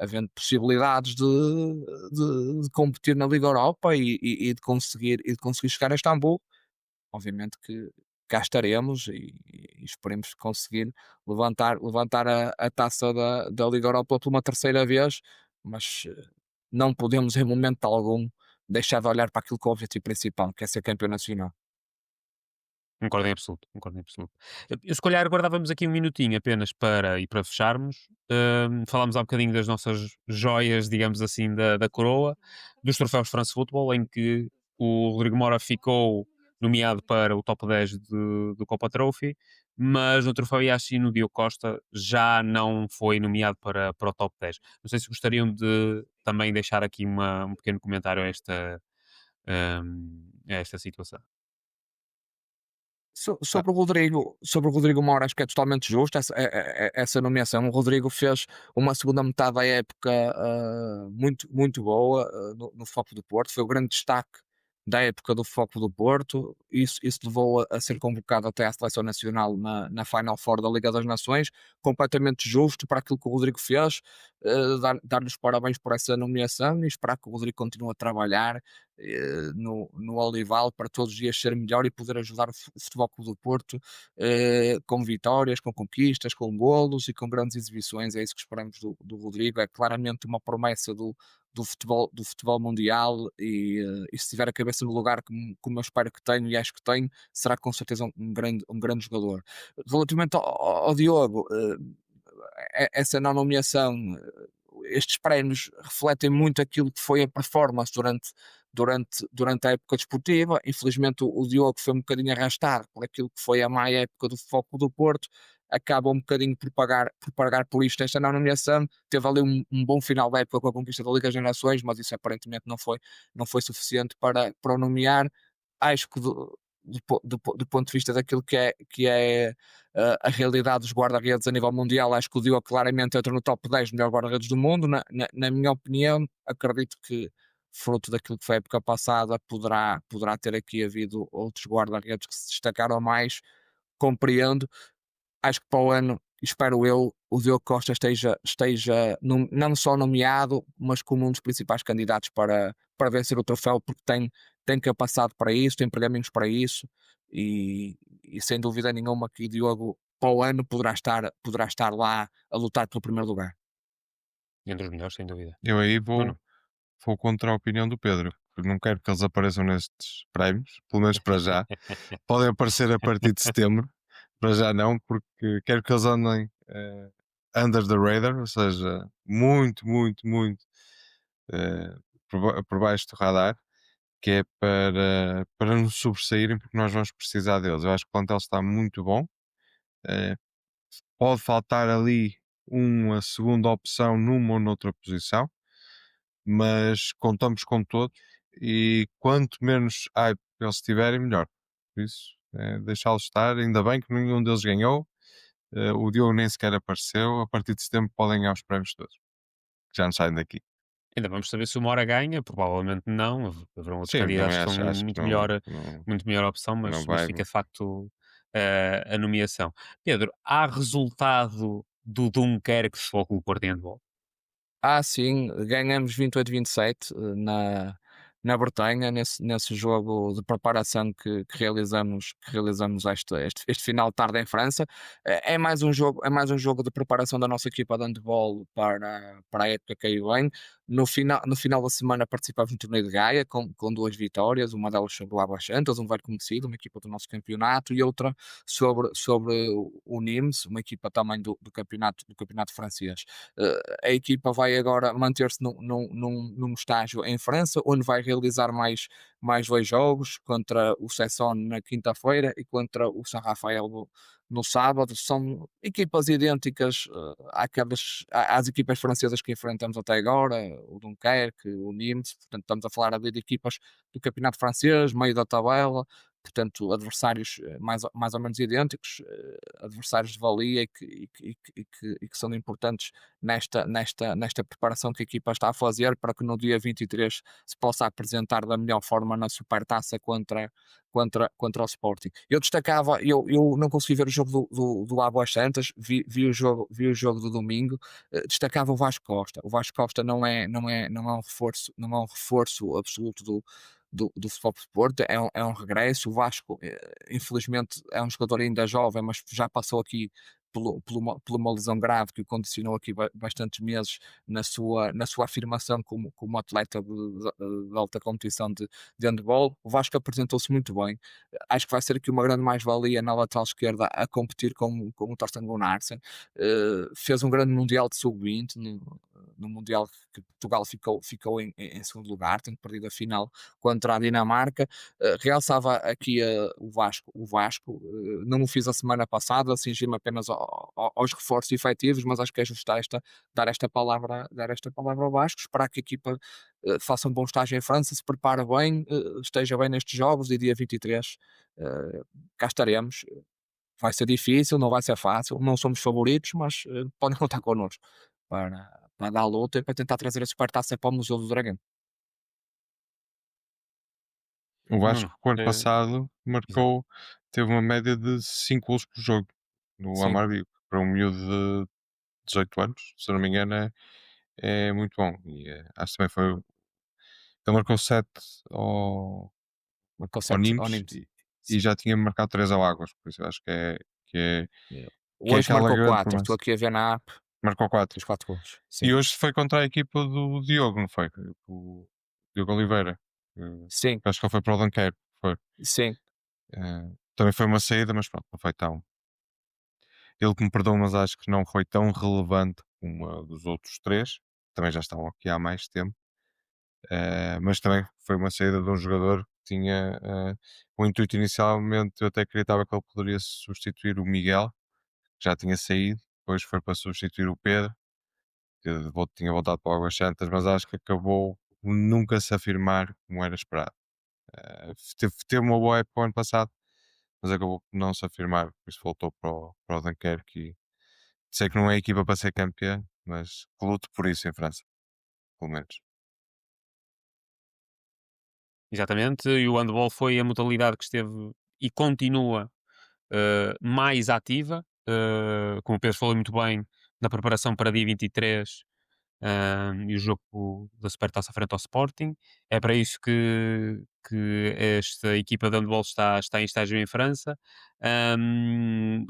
havendo possibilidades de competir na Liga Europa e de conseguir chegar a Istambul, obviamente que cá estaremos, e esperemos conseguir levantar a taça da Liga Europa por uma terceira vez, mas não podemos em momento algum deixar de olhar para aquilo que é o objetivo principal, que é ser campeão nacional. Concordo em absoluto, concordo em absoluto. Eu se calhar guardávamos aqui um minutinho apenas para fecharmos. Falámos há um bocadinho das nossas joias, digamos assim, da coroa, dos troféus France Football, em que o Rodrigo Mora ficou nomeado para o top 10 do Copa Trophy, mas no troféu Yashin o Diogo Costa já não foi nomeado para o top 10. Não sei se gostariam de também deixar aqui um pequeno comentário a esta situação. So- Sobre o Rodrigo Moura, acho que é totalmente justo essa nomeação. O Rodrigo fez uma segunda metade da época muito, muito boa no Foco do Porto, foi o grande destaque da época do Foco do Porto. Isso levou a ser convocado até à seleção nacional na Final Four da Liga das Nações, completamente justo para aquilo que o Rodrigo fez. dar-lhe os parabéns por essa nomeação e esperar que o Rodrigo continue a trabalhar no Olival para todos os dias ser melhor e poder ajudar o Futebol Clube do Porto com vitórias, com conquistas, com golos e com grandes exibições. É isso que esperamos do Rodrigo. É claramente uma promessa do futebol mundial e se tiver a cabeça no lugar como eu espero que tenho e acho que tenho, será com certeza um grande jogador. Relativamente ao Diogo, essa não nomeação, estes prémios refletem muito aquilo que foi a performance durante a época desportiva. Infelizmente, o Diogo foi um bocadinho arrastado por aquilo que foi a má época do Foco do Porto, acaba um bocadinho por pagar por isto esta não nomeação. Teve ali um bom final da época com a conquista da Liga das Gerações, mas isso aparentemente não foi suficiente para o nomear. Acho que do ponto de vista daquilo que é a realidade dos guarda-redes a nível mundial, acho que o Diogo claramente entra no top 10 melhores guarda-redes do mundo. Na minha opinião, acredito que, fruto daquilo que foi a época passada, poderá ter aqui havido outros guarda-redes que se destacaram mais. Compreendo. Acho que para o ano, espero eu, o Diogo Costa esteja não só nomeado, mas como um dos principais candidatos para vencer o troféu, porque tem capacidade para isso, tem pergaminhos para isso, e sem dúvida nenhuma que o Diogo para o ano poderá estar lá a lutar pelo primeiro lugar. Entre os melhores, sem dúvida. Eu aí Bruno? vou contra a opinião do Pedro, porque não quero que eles apareçam nestes prémios, pelo menos para já. Podem aparecer a partir de setembro, para já não, porque quero que eles andem under the radar, ou seja, muito, muito, muito por baixo do radar, que é para nos sobressaírem, porque nós vamos precisar deles. Eu acho que o plantel está muito bom. Pode faltar ali uma segunda opção numa ou noutra posição, mas contamos com todos e quanto menos hype eles tiverem, melhor. Por isso, deixá-los estar. Ainda bem que nenhum deles ganhou. O Diogo nem sequer apareceu. A partir de setembro podem ganhar os prémios todos, que já não saem daqui. Ainda vamos saber se o Mora ganha, provavelmente não. Haverão outros Sim, candidatos também que são acho que muito melhor opção, não mas vai. fica de facto a nomeação. Pedro, há resultado do Dunkerque Futebol Clube Porto em handball? Sim, ganhamos 28-27 na Bretanha, nesse jogo de preparação que realizamos este final de tarde em França. É mais um jogo de preparação da nossa equipa de handball para a época que aí vem. No final da semana participámos no torneio de Gaia com duas vitórias, uma delas sobre o Águas Santas, um velho conhecido, uma equipa do nosso campeonato, e outra sobre o Nimes, uma equipa também do campeonato francês. A equipa vai agora manter-se num estágio em França, onde vai realizar mais dois jogos contra o Cesson na quinta-feira e contra o San Rafael no sábado. São equipas idênticas às equipas francesas que enfrentamos até agora, o Dunkerque, o Nimes. Portanto, estamos a falar ali de equipas do campeonato francês, meio da tabela, portanto, adversários mais ou menos idênticos, adversários de valia e que são importantes nesta preparação que a equipa está a fazer para que no dia 23 se possa apresentar da melhor forma na Supertaça contra o Sporting. Eu não consegui ver o jogo do Águas Santas, vi o jogo do domingo. Destacava o Vasco Costa. O Vasco Costa não é um reforço absoluto do Futebol de Porto, é um regresso. O Vasco, infelizmente, é um jogador ainda jovem, mas já passou aqui por uma lesão grave que o condicionou aqui bastantes meses na sua afirmação como atleta de alta competição de handball. O Vasco apresentou-se muito bem. Acho que vai ser aqui uma grande mais-valia na lateral esquerda a competir com o Torsten Gunnarsson. Fez um grande Mundial de Sub-20 no Mundial que Portugal ficou em segundo lugar, tendo perdido a final contra a Dinamarca. Realçava aqui o Vasco. Não o fiz a semana passada, cingi-me apenas aos reforços efetivos, mas acho que é justo dar esta palavra ao Vasco, esperar que a equipa faça um bom estágio em França, se prepare bem, esteja bem nestes jogos, e dia 23 cá estaremos. Vai ser difícil, não vai ser fácil, não somos favoritos, mas podem contar connosco para dar a luta e para tentar trazer a Supertaça para o Museu do Dragão. O Vasco, Nuno, o ano passado, teve uma média de 5 gols por jogo no Sim. Amar Vigo. Para um miúdo de 18 anos, se eu não me engano, é muito bom. E acho que também foi. Ele marcou 7 ao, Com ao 7 Nimes Nimes. e já tinha marcado 3 ao Águas, por isso eu acho que é, Yeah. que é Hoje aquela marcou grande 4. Estou promessa. aqui a ver na app. Marcou 4. Fez 4 gols. E Sim. hoje foi contra a equipa do Diogo, não foi? O Diogo Oliveira. Sim. Acho que ele foi para o Dunqueiro. Foi. Sim. Também foi uma saída, mas pronto, não foi tão. Ele que me perdoa, mas acho que não foi tão relevante como a dos outros 3. Também já estão aqui há mais tempo. Mas também foi uma saída de um jogador que tinha o intuito inicialmente, eu até acreditava que ele poderia substituir o Miguel, que já tinha saído, depois foi para substituir o Pedro, que tinha voltado para o Águas Santas, mas acho que acabou por nunca se afirmar como era esperado. Teve uma boa época o ano passado, mas acabou por não se afirmar, por isso voltou para o Dunkerque. E sei que não é equipa para ser campeã, mas que lute por isso em França, pelo menos. Exatamente, e o handball foi a modalidade que esteve e continua mais ativa, como o Pedro falou muito bem, na preparação para dia 23 e o jogo da Supertaça frente ao Sporting. É para isso que esta equipa de handball está em estágio em França.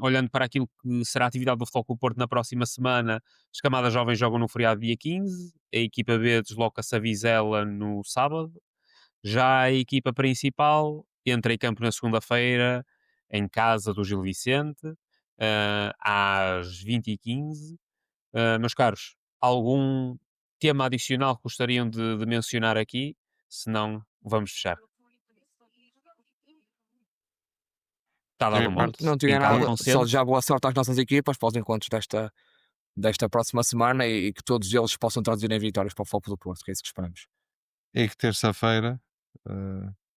Olhando para aquilo que será a atividade do Futebol Clube do Porto na próxima semana, as camadas jovens jogam no feriado dia 15, a equipa B desloca-se a Vizela no sábado, já a equipa principal entra em campo na segunda-feira, em casa do Gil Vicente, às 20h15. Meus caros, algum tema adicional que gostariam de mencionar aqui? Se não, vamos fechar. Está Da dado minha o modo. parte, Não tinha Em casa nada. tão Só cedo, desejar boa sorte às nossas equipas para os encontros desta próxima semana e que todos eles possam traduzir em vitórias para o Futebol do Porto, que é isso que esperamos. e que terça-feira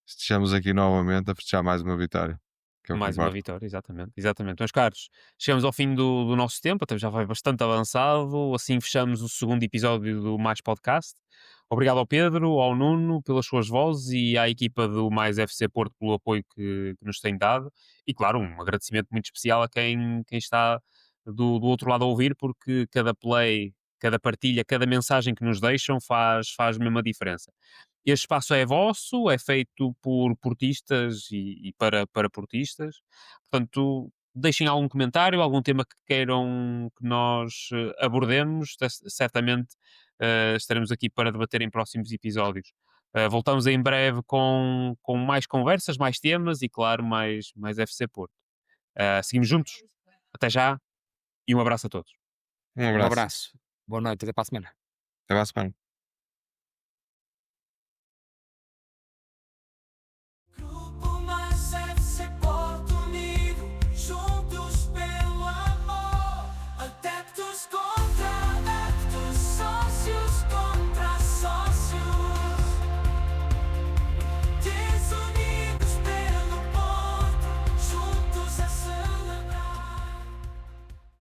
estejamos aqui novamente a festejar mais uma vitória, que é o que mais uma importa. vitória, exatamente. Exatamente. Meus caros, chegamos ao fim do nosso tempo, até já vai bastante avançado. Assim fechamos o segundo episódio do Mais Podcast. Obrigado ao Pedro, ao Nuno pelas suas vozes e à equipa do Mais FC Porto pelo apoio que nos tem dado. E claro, um agradecimento muito especial a quem está do outro lado a ouvir, porque cada play, cada partilha, cada mensagem que nos deixam faz mesmo a diferença. Este espaço é vosso, é feito por portistas e para portistas. Portanto, deixem algum comentário, algum tema que queiram que nós abordemos. Certamente estaremos aqui para debater em próximos episódios. Voltamos em breve com mais conversas, mais temas e, claro, mais FC Porto. Seguimos juntos. Até já e um abraço a todos. Um Um abraço. abraço. Boa noite. Até para a semana. Até à semana.